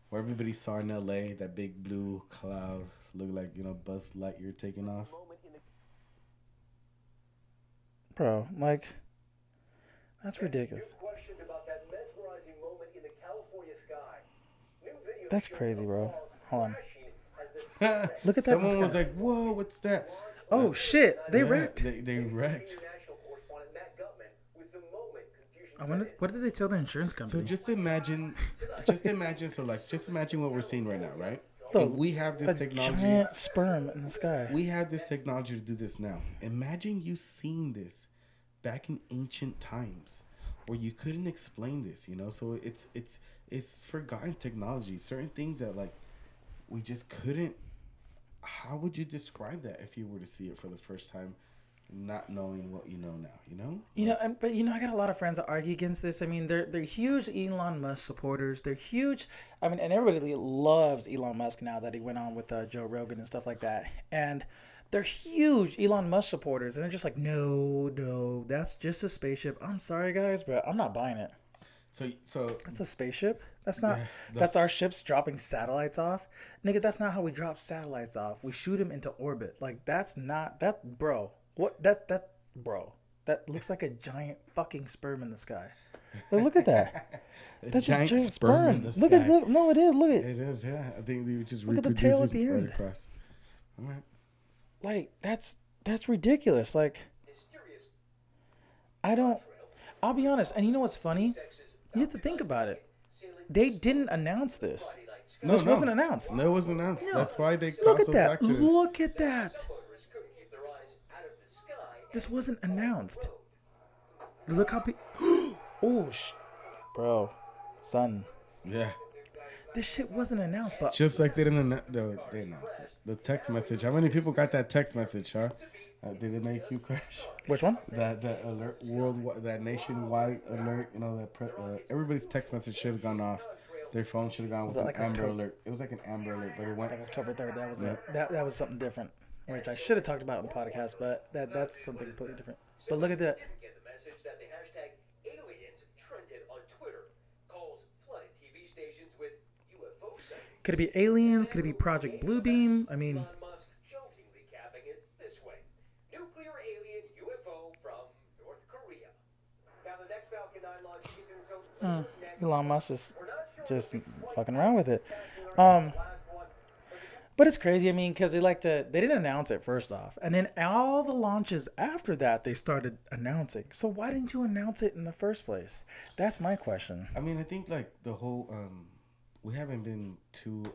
where everybody saw in LA, that big blue cloud looked like, Buzz Lightyear taking off. Bro, like, that's ridiculous. That's crazy, bro. Hold on. Look at that. Someone was like, whoa, what's that? Oh, shit. They wrecked. They wrecked. I wonder, what did they tell the insurance company? So just imagine what we're seeing right now, right? So, we have this technology. Giant sperm in the sky. We have this technology to do this now. Imagine you seeing this back in ancient times, where you couldn't explain this, So it's forgotten technology. Certain things that like we just couldn't. How would you describe that if you were to see it for the first time, not knowing what you know now? But I got a lot of friends that argue against this. I mean, they're huge Elon Musk supporters. They're huge. I mean, and everybody loves Elon Musk now that he went on with Joe Rogan and stuff like that. And they're huge Elon Musk supporters, and they're just like, no, that's just a spaceship. I'm sorry, guys, but I'm not buying it. So that's a spaceship. That's not. That's our ships dropping satellites off, nigga. That's not how we drop satellites off. We shoot them into orbit. Like that's not that, bro. What bro? That looks like a giant fucking sperm in the sky. Look at that. That's a giant sperm. In the sky. Look. No, it is. Look at it. Is. Yeah. I think they just look at the tail at the right end. Across. All right. Like that's ridiculous. Like I'll be honest. And you know what's funny? You have to think about it. They didn't announce this. No, This no. wasn't announced. No, it wasn't announced. No. That's why they Look caused at those that. accidents. Look at that. Some motorists couldn't keep their eyes out of the sky. This wasn't announced. Look how oh, bro, son. Yeah. This shit wasn't announced, but Just like they didn't they announced it. The text message. How many people got that text message, huh? Did it make you crash? which one? That alert worldwide, that nationwide alert. You know that everybody's text message should have gone off. Their phone should have gone with that an like Amber October? Alert. It was like an Amber Alert, but it went. Like October 3rd. That was Yeah. that was something different, which I should have talked about on the podcast, but that's something completely different. But look at that. Didn't get the message that the hashtag aliens trended on Twitter. Calls flooded TV stations with UFO sightings. Could it be aliens? Could it be Project Bluebeam? I mean, Elon Musk jokingly capping it this way: nuclear alien UFO from North Korea. Now the next Falcon 9 launch season until next. Elon Musk is We're not sure just fucking around with it. But it's crazy. I mean, because they didn't announce it first off, and then all the launches after that they started announcing. So why didn't you announce it in the first place? That's my question. I mean, I think like the whole we haven't been too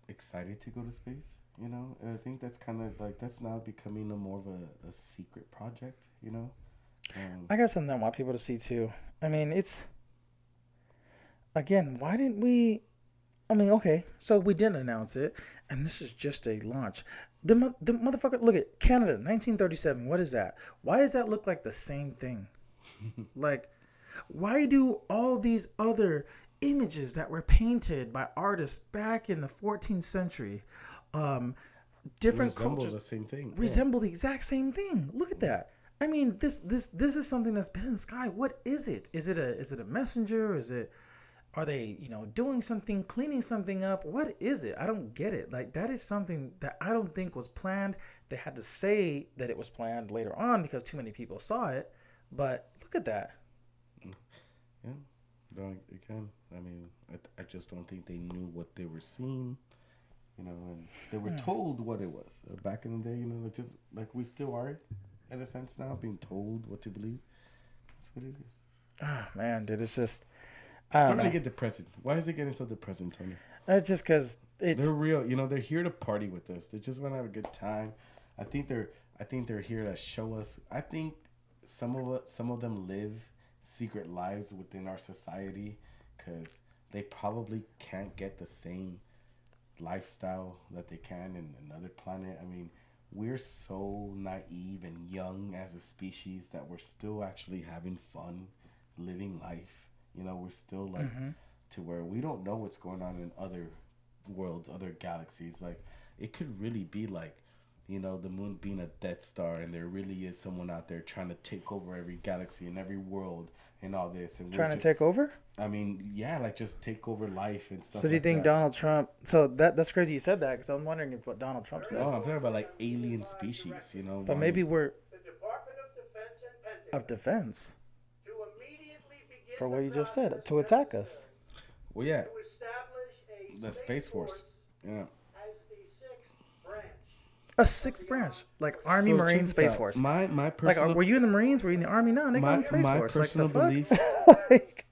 excited to go to space, you know. And I think that's kind of like that's now becoming more of a secret project, you know. I got something I want people to see too. I mean, it's again, why didn't we? I mean, okay, so we didn't announce it, and this is just a launch. The motherfucker, look at Canada, 1937. What is that? Why does that look like the same thing? Like, why do all these other images that were painted by artists back in the 14th century, different resemble cultures the same thing. resemble the exact same thing? Look at that. I mean, this is something that's been in the sky. What is it? Is it a messenger? Are they, doing something, cleaning something up? What is it? I don't get it. Like, that is something that I don't think was planned. They had to say that it was planned later on because too many people saw it. But look at that. Yeah. Again, I mean, I just don't think they knew what they were seeing, and they were told what it was. Back in the day, just like we still are, in a sense now, being told what to believe. That's what it is. Oh, man, dude, it's just... I don't Starting know. to get depressing. Why is it getting so depressing, Tony? Just because it's... They're real. They're here to party with us. They just want to have a good time. I think they're here to show us. I think some of them live secret lives within our society because they probably can't get the same lifestyle that they can in another planet. I mean, we're so naive and young as a species that we're still actually having fun living life. We're still like to where we don't know what's going on in other worlds, other galaxies. Like, it could really be like, the moon being a Death Star, and there really is someone out there trying to take over every galaxy and every world and all this. And Trying to take over? I mean, yeah, like just take over life and stuff. So do you like think that. Donald Trump... So that's crazy you said that because I'm wondering if what Donald Trump said. No, I'm talking about like alien species, But maybe we're... The Department of Defense and Pentagon Of defense. to immediately begin For what the you just said. process To attack us. necessary Well, yeah, to establish a the Space Force. Yeah. as the sixth branch. A sixth branch. Like Army, So Marine, check Space this out. Force. My Like, personal were you in the Marines? Were you in the Army? No, nigga, I'm in the Space my Force. Like, the personal fuck? belief. Like,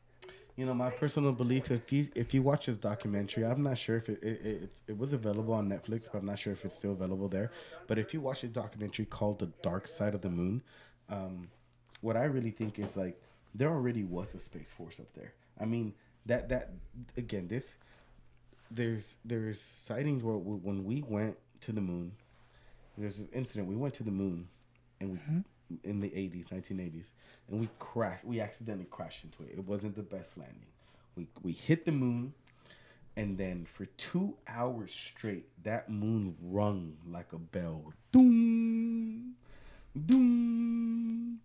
My personal belief, if you watch this documentary, I'm not sure if it was available on Netflix, but I'm not sure if it's still available there. But if you watch a documentary called The Dark Side of the Moon, what I really think is like there already was a Space Force up there. I mean that again, there's sightings where when we went to the moon, there's an incident. We went to the moon, and we. In the 1980s, and we accidentally crashed into it. It wasn't the best landing. We hit the moon, and then for 2 hours straight, that moon rung like a bell. Doom, doom,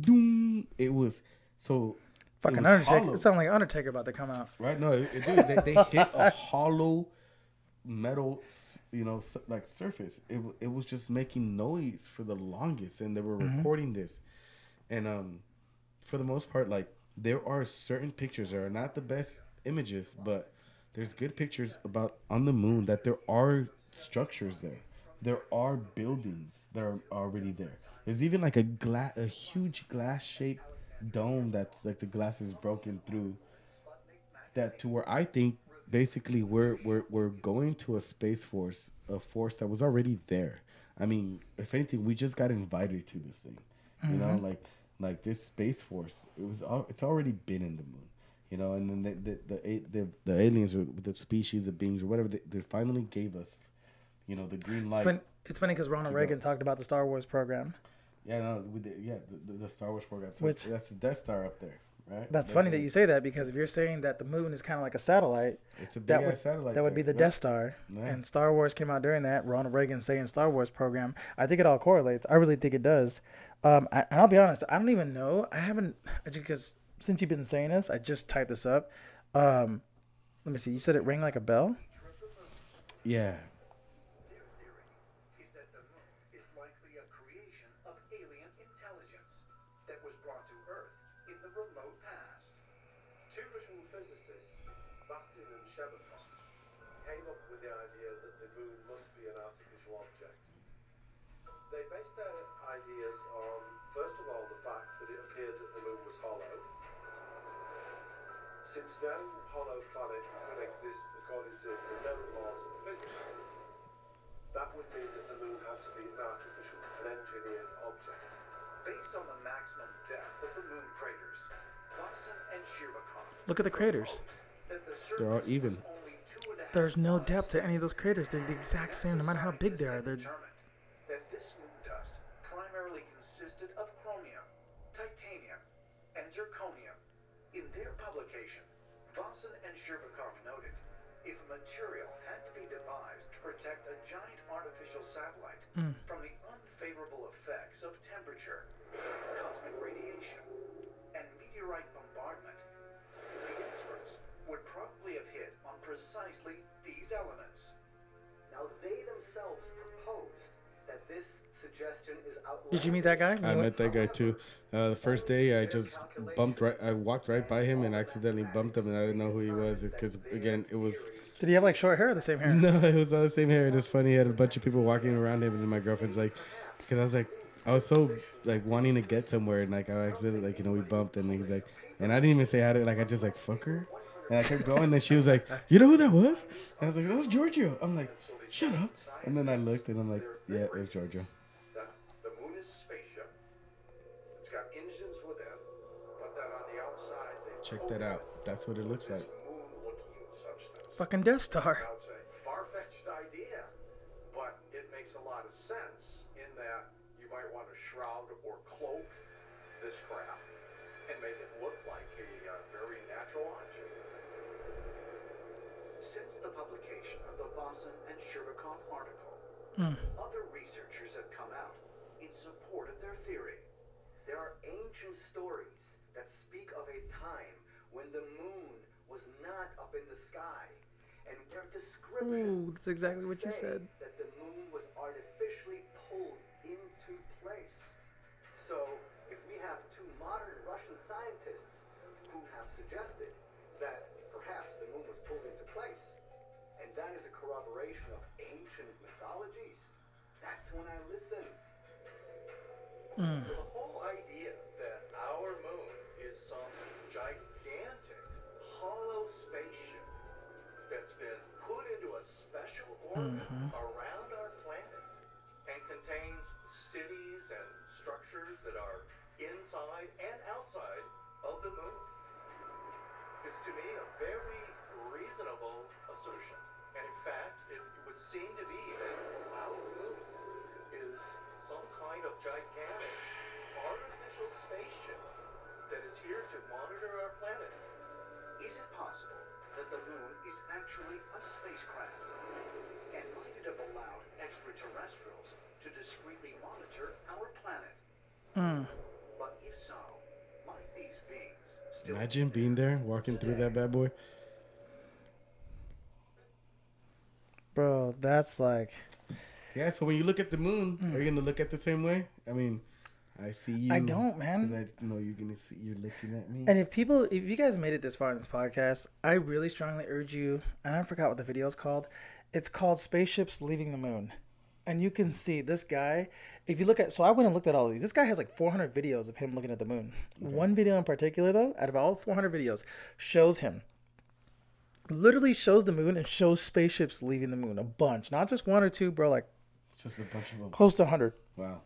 doom. It was so fucking it was Undertaker. hollow, It sounded like Undertaker about to come out. right? No, they hit a hollow metal, like surface. It was just making noise for the longest, and they were recording this, and for the most part, like there are certain pictures that are not the best images, but there's good pictures about on the moon that there are structures there are buildings that are already there. There's even like a huge glass shaped dome that's like the glass is broken through. that to where I think basically we're going to a space force, a force that was already there. I mean, if anything, we just got invited to this thing. You know, like this space force, it's already been in the moon. You know, and then the aliens or the species of beings or whatever they finally gave us, you know, the green light. It's funny because Ronald Reagan talked about the Star Wars program. Yeah, no, the Star Wars program. So that's the Death Star up there, right? That's funny that you say that, because if you're saying that the moon is kind of like a satellite, it's a big ass satellite. That would be the Death Star, and Star Wars came out during that. Ronald Reagan saying Star Wars program. I think it all correlates. I really think it does. And I'll be honest, I don't even know. I haven't, because since you've been saying this, I just typed this up. Let me see. You said it rang like a bell? Yeah. Their theory is that the moon is likely a creation of alien intelligence that was brought to Earth in the remote past. Two Russian physicists, Basin and Shevakov, came up with the idea that the moon must be an artificial object. They based their ideas on, first of all, the fact that it appeared that the moon was hollow. Since no hollow planet could exist according to the known laws of physics, that would mean that the moon had to be an artificial, an engineered object. Based on the maximum depth of the moon craters, Watson and Shirvakov Look at the craters. that the They're all surface even. was only 2.5 There's no miles. depth to any of those craters. They're the exact same, no matter how big they are. They're Determined that this moon dust primarily consisted of chromium, titanium, and zirconium. In their publication, Vossen and Shirvakov noted, if material had to be devised to protect a giant artificial satellite from the unfavorable effects of temperature, cosmic radiation, and meteorite bombardment, the experts would probably have hit on precisely these elements. Now, they themselves proposed that this suggestion is outlandish. Did you meet that guy? I met that guy too. The first day, I just I walked right by him and accidentally bumped him, and I didn't know who he was because, again, it was. Did he have like short hair or the same hair? No, it was all the same hair. It was funny. He had a bunch of people walking around him, and then my girlfriend's like, because I was so like wanting to get somewhere, and like I accidentally we bumped, and he's like, and I didn't even say hi to, like I just like fuck her, and I kept going, and then she was like, you know who that was? And I was like, that was Giorgio. I'm like, shut up. And then I looked, and I'm like, yeah, it was Giorgio. The moon is a spaceship. It's got engines within, but then on the outside, Check that out. That's what it looks like. moon-looking substance. Fucking Death Star. Now, it's a far-fetched idea, but it makes a lot of sense in that you might want to shroud or cloak this craft and make it look like a very natural object. Since the publication of the Vossen and Shirvakov article, other researchers have come out in support of their theory. There are ancient stories that speak of a time when the moon was not up in the sky, and there are descriptions Ooh, that's exactly what you say said. that the moon was artificially pulled into place. So, if we have two modern Russian scientists who have suggested that perhaps the moon was pulled into place, and that is a corroboration of ancient mythologies, that's when I listen. So the whole idea that our moon is some gigantic, hollow spaceship that's been put into a special orbit around our planet and contains cities and structures that are inside and outside of the moon is, to me, a very reasonable assertion. And in fact, it would seem to be that our moon is some kind of gigantic artificial spaceship that is here to monitor our planet. Is it possible that the moon is actually a spacecraft? And might it have allowed extraterrestrials to discreetly monitor our planet? But if so, might these beings still Imagine being there, walking through that bad boy. Bro, that's like... Yeah, so when you look at the moon, are you gonna look at the same way? I mean, I see you. I don't, man. 'Cause I know you're gonna see. You're looking at me. And if you guys made it this far in this podcast, I really strongly urge you, and I forgot what the video is called. It's called Spaceships Leaving the Moon. And you can see this guy, if you look at, so I went and looked at all of these. This guy has like 400 videos of him looking at the moon. Okay. One video in particular, though, out of all 400 videos, shows him literally shows the moon and shows spaceships leaving the moon. A bunch, not just one or two, bro. Like Just a bunch of them. close to 100 Wow.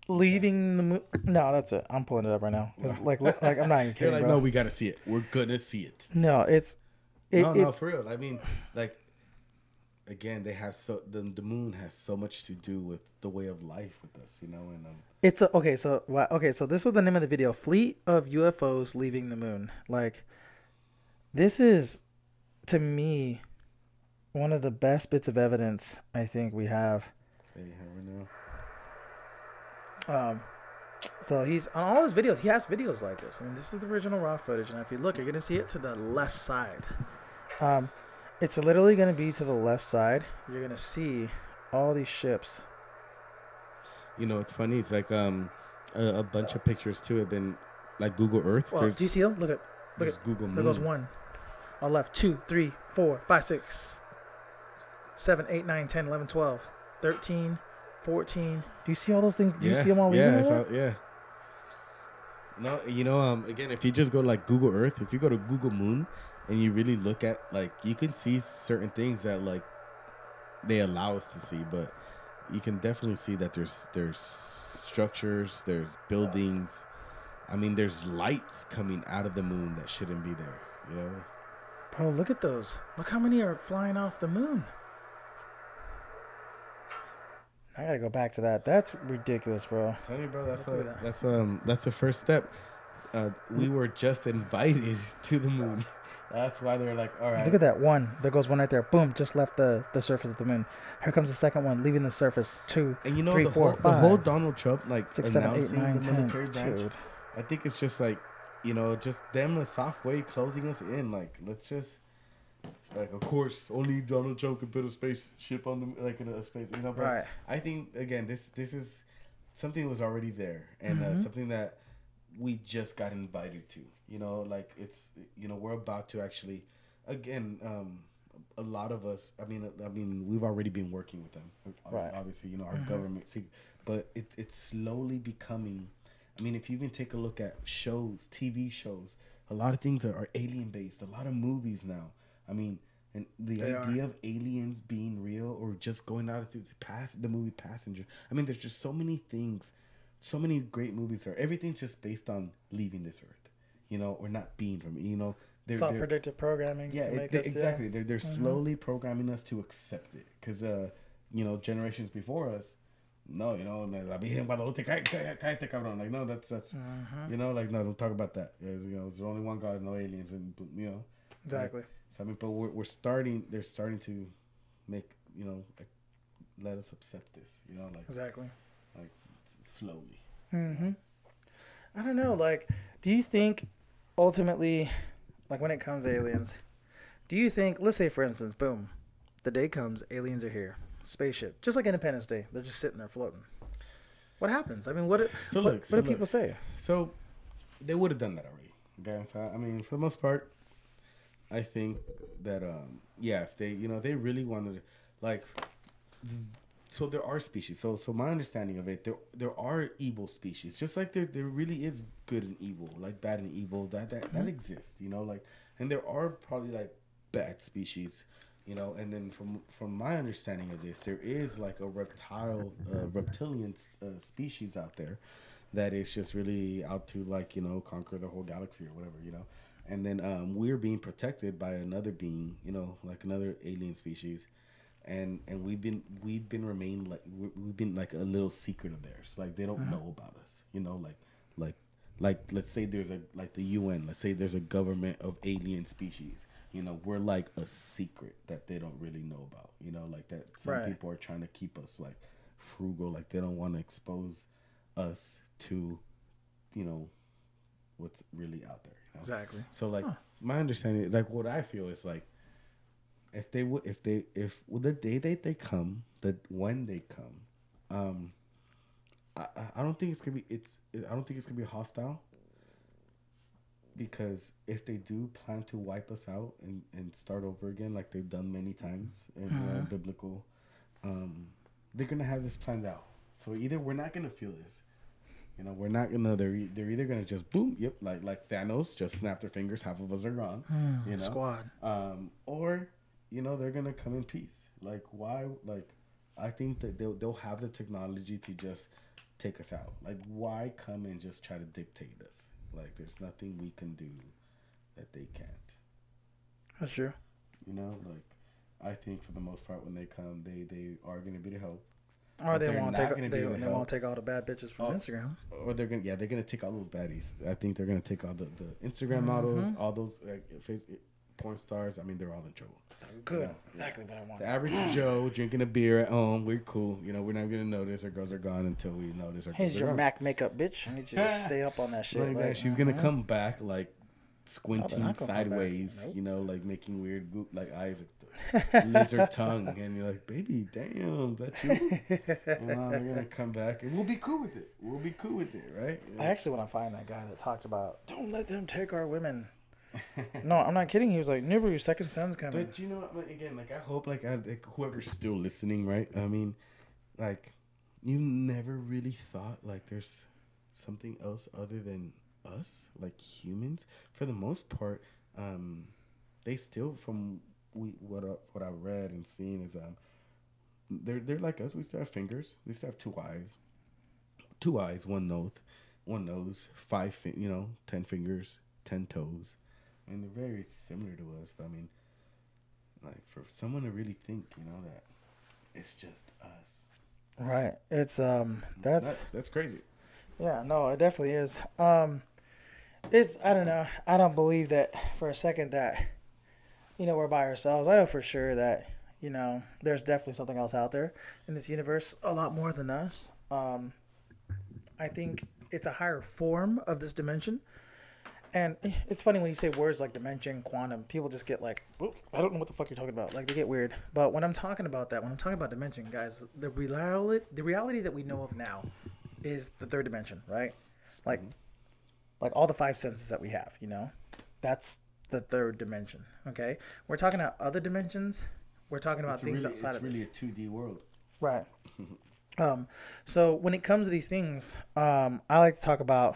leaving the moon. No, that's it. I'm pulling it up right now. 'Cause, like I'm not even They're kidding, like, bro. no, we gotta see it. We're gonna see it. No, it's No, for real. I mean, like, again, they have the moon has so much to do with the way of life with us, you know. And it's okay. So So this was the name of the video: Fleet of UFOs leaving the moon. Like, this is, to me, one of the best bits of evidence I think we have. hey, here we Um, so he's on all his videos. He has videos like this. I mean, this is the original raw footage, and if you look, you're gonna see it to the left side. It's literally gonna be to the left side. You're gonna see all these ships. You know, it's funny. It's like a bunch of pictures too have been like Google Earth. Well, do you see them? Look there's at Google there goes Moon. 1 on left, 2, 3, 4, 5, 6, 7, 8, 9, 10, 11, 12, 13, 14. Do you see all those things? Do you see them all leaving? Yeah. No, you know, again, if you just go to like Google Earth, if you go to Google Moon, and you really look at, like, you can see certain things that like they allow us to see, but you can definitely see that there's structures, there's buildings. I mean, there's lights coming out of the moon that shouldn't be there, you know. Bro, look at those. Look how many are flying off the moon. I gotta go back to that. That's ridiculous, bro. Tell me, bro, Look at that's the first step. We were just invited to the moon. That's why they're like, all right. Look at that one. There goes one right there. Boom, just left the surface of the moon. Here comes the second one, leaving the surface. 2, And you know, 3, the 4, whole 5, the whole Donald Trump like 6, 7, 8, announcing 9, the 10. military branch. Dude. I think it's just like, you know, just them a soft way closing us in. Like, let's just, like, of course, only Donald Trump can put a spaceship on the, like, in a space, you know. But Right. I think, again, this is something was already there, and something that we just got invited to. You know, like, it's, you know, we're about to actually, again, a lot of us. I mean, we've already been working with them. Right. Obviously, you know, our government. But it's slowly becoming. I mean, if you even take a look at shows, TV shows, a lot of things are alien based. A lot of movies now. I mean, and the idea of aliens being real or just going out of the movie Passenger. I mean, there's just so many things, so many great movies there. Everything's just based on leaving this earth, you know, or not being from, you know. It's all predictive programming to make us. Exactly. They're slowly programming us to accept it because, you know, generations before us. No, you know, la Virgen Guadalupe, cállate, cabrón. Like, no, that's you know, like, no, don't talk about that. You know, there's only one God, no aliens, and, you know. Exactly. Like, so, I mean, but we're starting, they're starting to make, you know, like, let us accept this, you know, like. Exactly. Like, slowly. I don't know, like, do you think, ultimately, like, when it comes to aliens, do you think, let's say, for instance, boom, the day comes, aliens are here. Spaceship, just like Independence Day, they're just sitting there floating. What happens? I mean, what do people say? So they would have done that already. Okay, so I mean, for the most part, I think that yeah, if they, you know, they really wanted to, like, so there are species. So my understanding of it, there are evil species, just like there really is good and evil, like bad and evil that exists, you know, like, and there are probably like bad species. You know, and then from my understanding of this, there is like a reptilian species out there that is just really out to, like, you know, conquer the whole galaxy or whatever, you know. And then we're being protected by another being, you know, like another alien species, and we've been like a little secret of theirs, like they don't know about us, you know, like let's say there's like the UN, let's say there's a government of alien species. You know, we're like a secret that they don't really know about. You know, like that some people are trying to keep us like frugal, like they don't want to expose us to, you know, what's really out there. You know? Exactly. So like my understanding, like what I feel is like if the day that they come, that when they come, I don't think it's gonna be I don't think it's gonna be hostile. Because if they do plan to wipe us out and start over again, like they've done many times in biblical, they're going to have this planned out. So either we're not going to feel this, You know, we're not gonna. They're either gonna just boom, yep, like Thanos, just snap their fingers, half of us are gone. You know, Squad. Or you know they're gonna come in peace. Like why? Like I think that they'll have the technology to just take us out. Like why come and just try to dictate us? Like there's nothing we can do that they can't. That's true. You know, like I think for the most part when they come, they are gonna be to help. Or But they they're won't not take gonna they, be able to they help. won't take all the bad bitches from Instagram. Or they're gonna take all those baddies. I think they're gonna take all the Instagram models, all those porn stars. I mean, they're all in trouble. Good. You know? Exactly what I want. The average Joe drinking a beer at home, we're cool. You know, we're not gonna notice our girls are gone until we notice our girls Here's are your gone. Mac makeup, bitch. I need you to stay up on that shit. Like that. She's gonna come back like squinting not gonna come back. sideways, Nope. you know, like making weird like eyes, like lizard tongue, and you're like, baby, damn, is that you? And now they're gonna come back, and we'll be cool with it. We'll be cool with it, right? I actually want to find that guy that talked about don't let them take our women. No, I'm not kidding. He was like, "Never, your second son's coming." But you know, what, again, like I hope, like whoever's still listening, right? I mean, like you never really thought like there's something else other than us, like humans. For the most part, they still, from what I read and seen is they're like us. We still have fingers. They still have two eyes, one nose, 10 fingers, 10 toes. I mean, they're very similar to us, but I mean, like for someone to really think, you know, that it's just us. Right. It's That's crazy. yeah, no, it definitely is. It's I don't know. I don't believe that for a second that we're by ourselves. I know for sure that there's definitely something else out there in this universe, a lot more than us. I think it's a higher form of this dimension. And it's funny when you say words like dimension, quantum, people just get like, I don't know what the fuck you're talking about. Like, they get weird. But when I'm talking about dimension, guys, the reality that we know of now is the third dimension, right? Like all the five senses that we have, that's the third dimension, okay? We're talking about other dimensions. We're talking about things outside of this. It's really a 2D world. Right. So when it comes to these things, I like to talk about,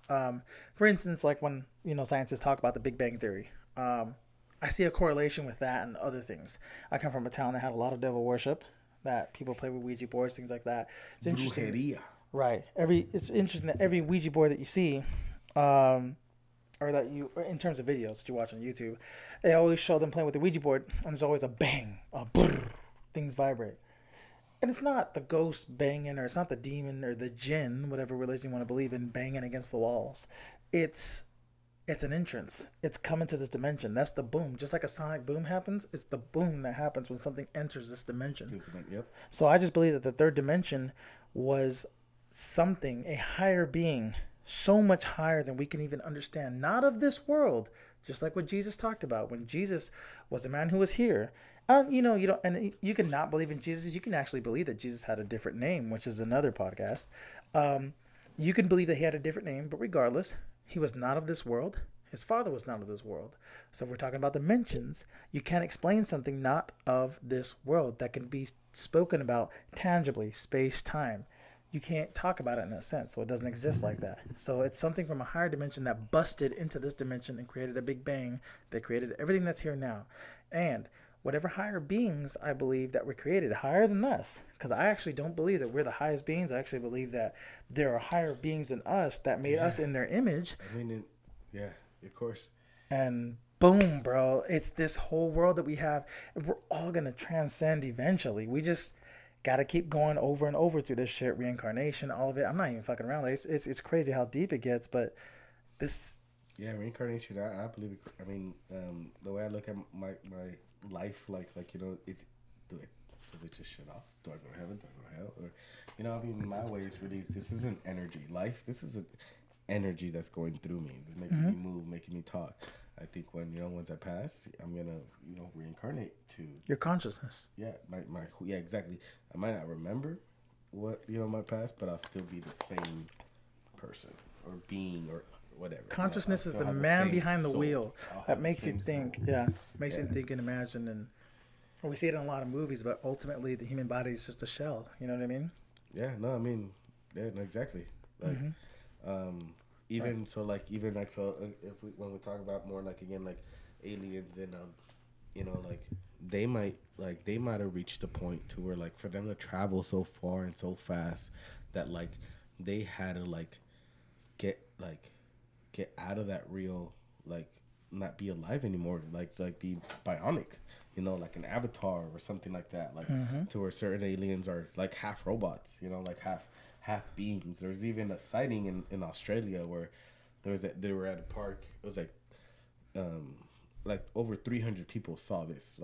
for instance, like when scientists talk about the Big Bang Theory. I see a correlation with that and other things. I come from a town that had a lot of devil worship, that people play with Ouija boards, things like that. It's interesting, Brujeria. right? It's interesting that every Ouija board that you see, or that you, in terms of videos that you watch on YouTube, they always show them playing with the Ouija board, and there's always a bang, a brrr, things vibrate. And it's not the ghost banging, or it's not the demon or the jinn, whatever religion you want to believe in, banging against the walls. It's an entrance. It's coming to this dimension. That's the boom. Just like a sonic boom happens, it's the boom that happens when something enters this dimension. Yep. So I just believe that the third dimension was something, a higher being, so much higher than we can even understand. Not of this world, just like what Jesus talked about. When Jesus was a man who was here, and you can not believe in Jesus. You can actually believe that Jesus had a different name, which is another podcast. You can believe that he had a different name, but regardless, he was not of this world. His father was not of this world. So if we're talking about dimensions, you can't explain something not of this world that can be spoken about tangibly, space, time. You can't talk about it in that sense, so it doesn't exist like that. So it's something from a higher dimension that busted into this dimension and created a big bang that created everything that's here now. And whatever higher beings I believe that were created higher than us, because I actually don't believe that we're the highest beings. I actually believe that there are higher beings than us that made us in their image. I mean, yeah, of course. And boom, bro, it's this whole world that we have. And we're all going to transcend eventually. We just got to keep going over and over through this shit, reincarnation, all of it. I'm not even fucking around. It's crazy how deep it gets, but this... Yeah, reincarnation, I believe it. I mean, the way I look at my life, like it's, does it just shut off? Do I go to heaven? Do I go to hell? Or, I mean, my way is really, this is an energy. Life, this is an energy that's going through me. It's making me move, making me talk. I think once I pass, I'm going to, reincarnate to... Your consciousness. Yeah, yeah, exactly. I might not remember what, my past, but I'll still be the same person or being or whatever. Consciousness is the man behind the wheel that makes you think. Yeah, makes you think and imagine, and we see it in a lot of movies. But ultimately, the human body is just a shell. You know what I mean? Yeah. No. I mean, yeah. No, exactly. Like, even so, like even like so, if we when we talk about more like again like aliens and you know, like they might have reached a point to where like for them to travel so far and so fast that like they had to get like get out of that real like not be alive anymore, like be bionic, you know, like an avatar or something like that, like to where certain aliens are like half robots, you know, like half beings. There's even a sighting in Australia where they were at a park. It was like over 300 people saw this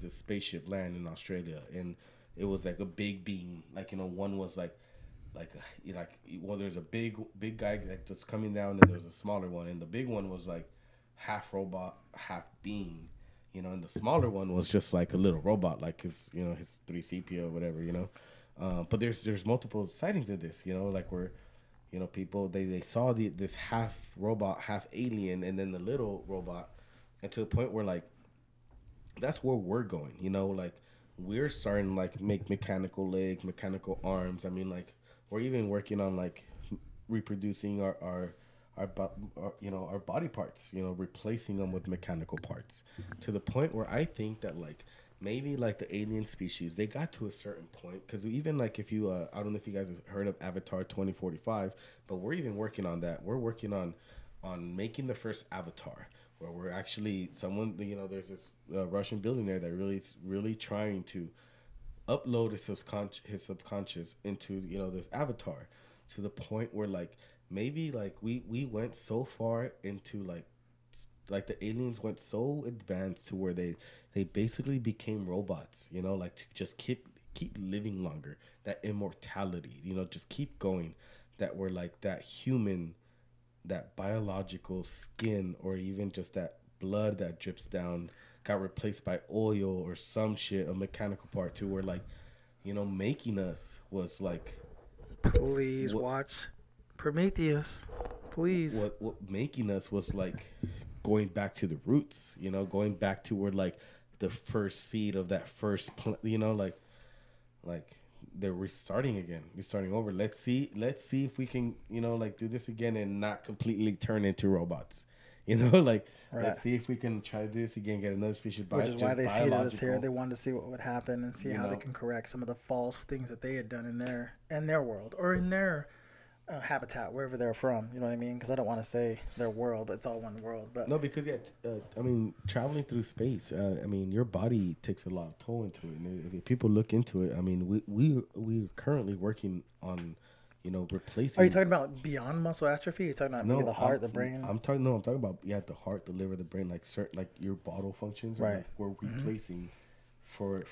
spaceship land in Australia, and it was like a big being, like, you know, one was well, there's a big guy that was coming down, and there's a smaller one, and the big one was like half robot, half being, you know, and the smaller one was just like a little robot, like his, you know, his 3CP or whatever, you know. But there's multiple sightings of this, you know, like where, you know, people they saw this half robot, half alien, and then the little robot, and to the point where like that's where we're going, you know, like we're starting to like make mechanical legs, mechanical arms. I mean, like we're even working on like reproducing our you know, our body parts, you know, replacing them with mechanical parts, to the point where I think that like maybe like the alien species, they got to a certain point, because even like if you I don't know if you guys have heard of Avatar 2045, but we're even working on that. We're working on making the first Avatar, where we're actually someone, you know, there's this Russian billionaire that really trying to upload his subconscious into, you know, this avatar, to the point where like maybe like we went so far into like the aliens went so advanced to where they basically became robots, you know, like to just keep living longer, that immortality, you know, just keep going, that we're like that human, that biological skin, or even just that blood that drips down got replaced by oil or some shit, a mechanical part, too, where like, you know, making us was like, Please watch Prometheus. Please. What making us was like going back to the roots, you know, going back to where like the first seed of that first you know, like they're restarting again, restarting over. Let's see if we can, you know, like do this again and not completely turn into robots. You know, like let's see if we can try to do this again, get another species. Which is why they seeded us here. They wanted to see what would happen and see how they can correct some of the false things that they had done in their world, or in their habitat, wherever they're from. You know what I mean? Because I don't want to say their world, but it's all one world. But no, because I mean, traveling through space, I mean, your body takes a lot of toll into it. And if people look into it, I mean, we're currently working on, you know, replacing. Are you talking about beyond muscle atrophy? You're talking about maybe the heart, the brain? I'm talking about the heart, the liver, the brain, like certain, like your bottle functions, right? Like we're replacing for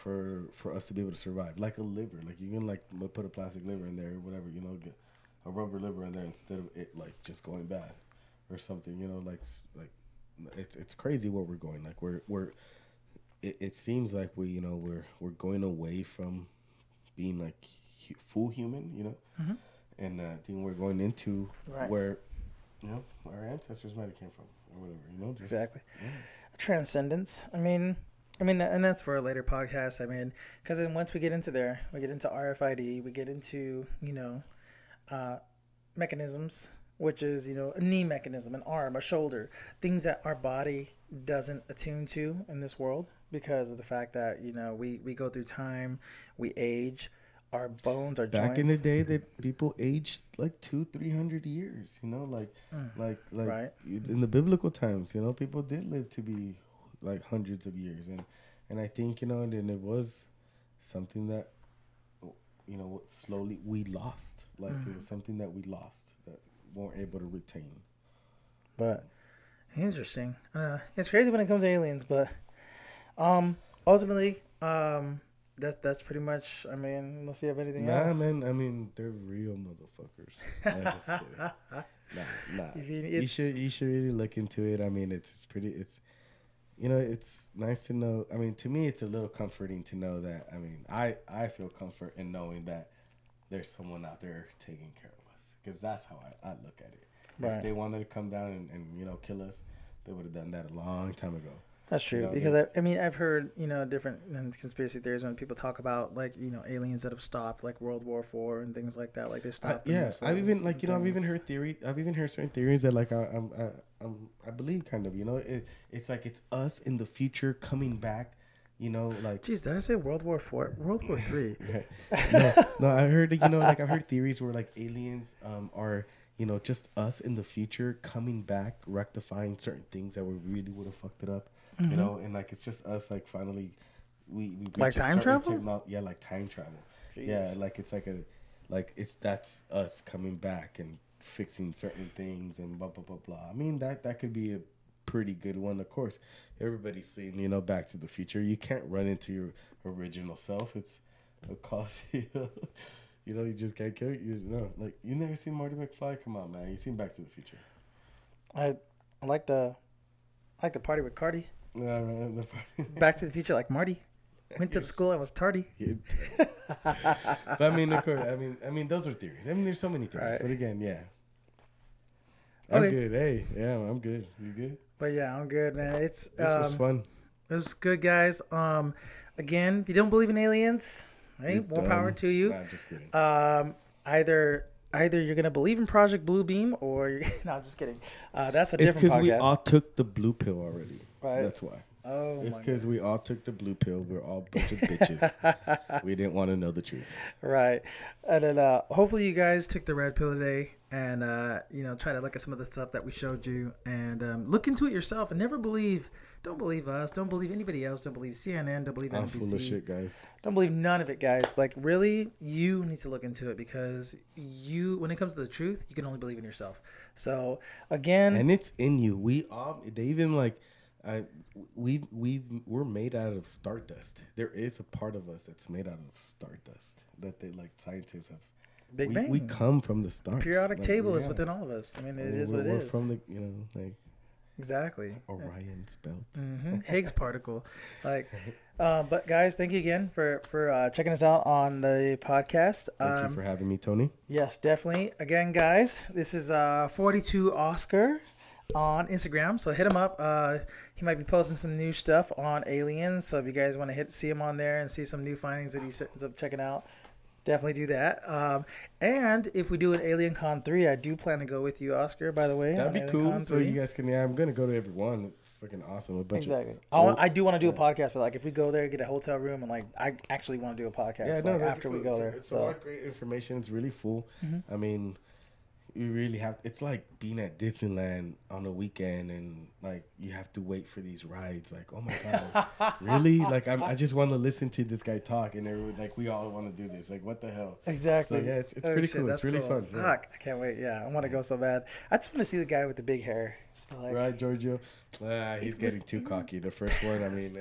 us to be able to survive, like a liver. Like you can like put a plastic liver in there or whatever, you know, get a rubber liver in there instead of it like just going bad or something, you know, like it's crazy where we're going. Like it seems like we, you know, we're going away from being like full human, you know. And I think we're going into where, you know, our ancestors might have came from, or whatever, you know. Just, exactly. Yeah. Transcendence. I mean, and that's for a later podcast. I mean, because then once we get into there, we get into RFID, we get into, you know, mechanisms, which is, you know, a knee mechanism, an arm, a shoulder, things that our body doesn't attune to in this world because of the fact that, you know, we go through time, we age. Our bones, our joints. Back in the day, that people aged like 200-300 years. You know, like right. In the biblical times, you know, people did live to be like hundreds of years, and I think, you know, and then it was something that, you know, slowly we lost. Like it was something that we lost, that we weren't able to retain. But interesting. It's crazy when it comes to aliens, but ultimately, that's pretty much. I mean, unless you have anything else. Nah, man. I mean, they're real motherfuckers. I'm just kidding. Nah. You should really look into it. I mean, it's pretty. It's, you know, it's nice to know. I mean, to me, it's a little comforting to know that. I mean, I feel comfort in knowing that there's someone out there taking care of us, because that's how I look at it. Right. If they wanted to come down and you know, kill us, they would have done that a long time ago. That's true, You know, because I mean, I've heard, different conspiracy theories when people talk about, like, aliens that have stopped, like, World War IV and things like that. Like, they stopped the missiles I've even, like, and I've even things. heard certain theories that, like, I believe, kind of, it's like it's us in the future coming back, like. Jeez, did I say World War IV? World War III. No, I heard, like, I've heard theories where, like, aliens are, just us in the future coming back, rectifying certain things that we really would have fucked it up, and, like, it's just us, like, finally, we Like reach a time certain travel? yeah, like time travel. Jeez. Yeah, like, it's that's us coming back and fixing certain things and blah, blah, blah, blah. I mean, that could be a pretty good one. Of course, everybody's seen, Back to the Future. You can't run into your original self. It'll cost you. You just can't kill like, you never seen Marty McFly? Come on, man. You seen Back to the Future? I like the party with Cardi. Yeah, right. The party. Back to the Future, like Marty. Went to school, I was tardy. But I mean, of course, I mean, those are theories. I mean, there's so many theories. Right. But again, yeah. I'm Okay. good. Hey, yeah, I'm good. You good? But yeah, I'm good, man. This was fun. It was good, guys. Again, if you don't believe in aliens, hey, You're more power dumb. to you. Nah, just kidding. Either you're gonna believe in Project Blue Beam, or you're no, I'm just kidding. That's a It's different because podcast. we all took the blue pill already. Right. That's why. Oh, It's my because we all took the blue pill. We're all a bunch of bitches. We didn't want to know the truth. Right. And then hopefully you guys took the red pill today and, try to look at some of the stuff that we showed you and look into it yourself and don't believe us. Don't believe anybody else. Don't believe CNN. Don't believe I'm NBC. full of shit, guys. Don't believe none of it, guys. Like, really, you need to look into it because when it comes to the truth, you can only believe in yourself. So, again. And it's in you. They even like, we're made out of stardust. There is a part of us that's made out of stardust that scientists have. Big Bang. We come from the stars. Periodic table is within all of us. I mean, it is what it we're is. from the, Exactly. Orion's belt. Higgs particle. But guys, thank you again for checking us out on the podcast. Thank you for having me, Tony. Yes, definitely. Again, guys, this is 42 Oscar on Instagram, so hit him up. He might be posting some new stuff on aliens, so if you guys want to see him on there and see some new findings that he ends up checking out, definitely do that. And if we do an Alien Con 3, I do plan to go with you, Oscar, by the way. That'd be Alien cool. Con So 3. you guys can. Yeah, I'm gonna go to every one. It's freaking awesome. Exactly. I do want to do a podcast for if we go there, get a hotel room, and I actually want to do a podcast after we go there. It's a lot of great information. It's really full. I mean, you really have. It's like being at Disneyland on a weekend, and you have to wait for these rides. Like, oh my god, really? I just want to listen to this guy talk, and everyone, we all want to do this. What the hell? Exactly. So yeah, it's pretty cool. It's really fun. Yeah. Fuck, I can't wait. Yeah, I want to go so bad. I just want to see the guy with the big hair. Right, Giorgio. He's getting too cocky. The first one, I mean.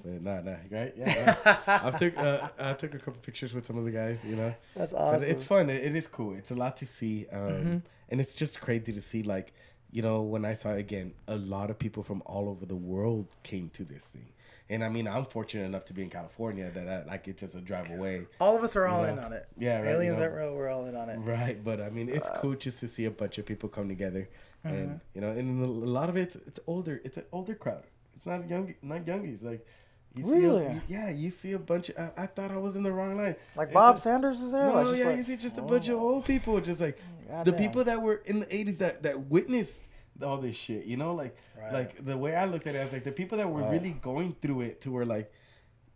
But nah, right? Yeah. I took a couple pictures with some of the guys, That's awesome. But it's fun. It is cool. It's a lot to see. And it's just crazy to see, when I saw it again, a lot of people from all over the world came to this thing. And I mean, I'm fortunate enough to be in California that I could just drive away. All of us are all in on it. Yeah, right. Aliens aren't real. We're all in on it. Right, but I mean, it's cool just to see a bunch of people come together, and and a lot of it's older. It's an older crowd. It's not youngies. You see a bunch of. I thought I was in the wrong line. Bob Sanders is there? No, you see just a bunch of old people, just the people that were in the 80s that witnessed all this shit. Like the way I looked at it, I was the people that were really going through it to where it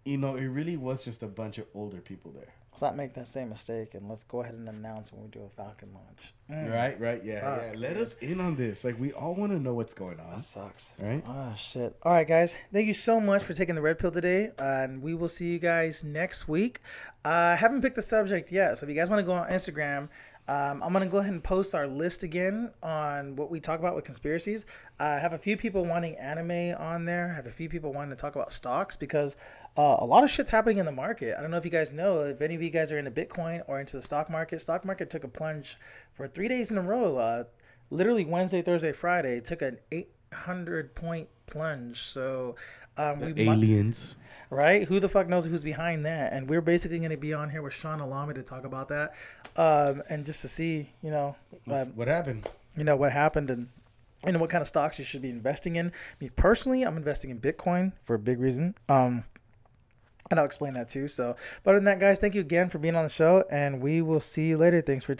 really was just a bunch of older people there. Let's not make that same mistake, and let's go ahead and announce when we do a Falcon launch. Right, yeah. Let us in on this. We all want to know what's going on. That sucks. Right? Oh, shit. All right, guys. Thank you so much for taking the red pill today, and we will see you guys next week. I haven't picked the subject yet, so if you guys want to go on Instagram, I'm going to go ahead and post our list again on what we talk about with conspiracies. I have a few people wanting anime on there. I have a few people wanting to talk about stocks because a lot of shit's happening in the market. I don't know if you guys know, if any of you guys are into Bitcoin or into the stock market. Stock market took a plunge for 3 days in a row. Literally Wednesday, Thursday, Friday. It took an 800-point plunge. So aliens. Right? Who the fuck knows who's behind that? And we're basically going to be on here with Sean Alami to talk about that. And just to see, what happened. What happened and and what kind of stocks you should be investing in. Me personally, I'm investing in Bitcoin for a big reason. And I'll explain that too. So, but other than that, guys, thank you again for being on the show, and we will see you later. Thanks for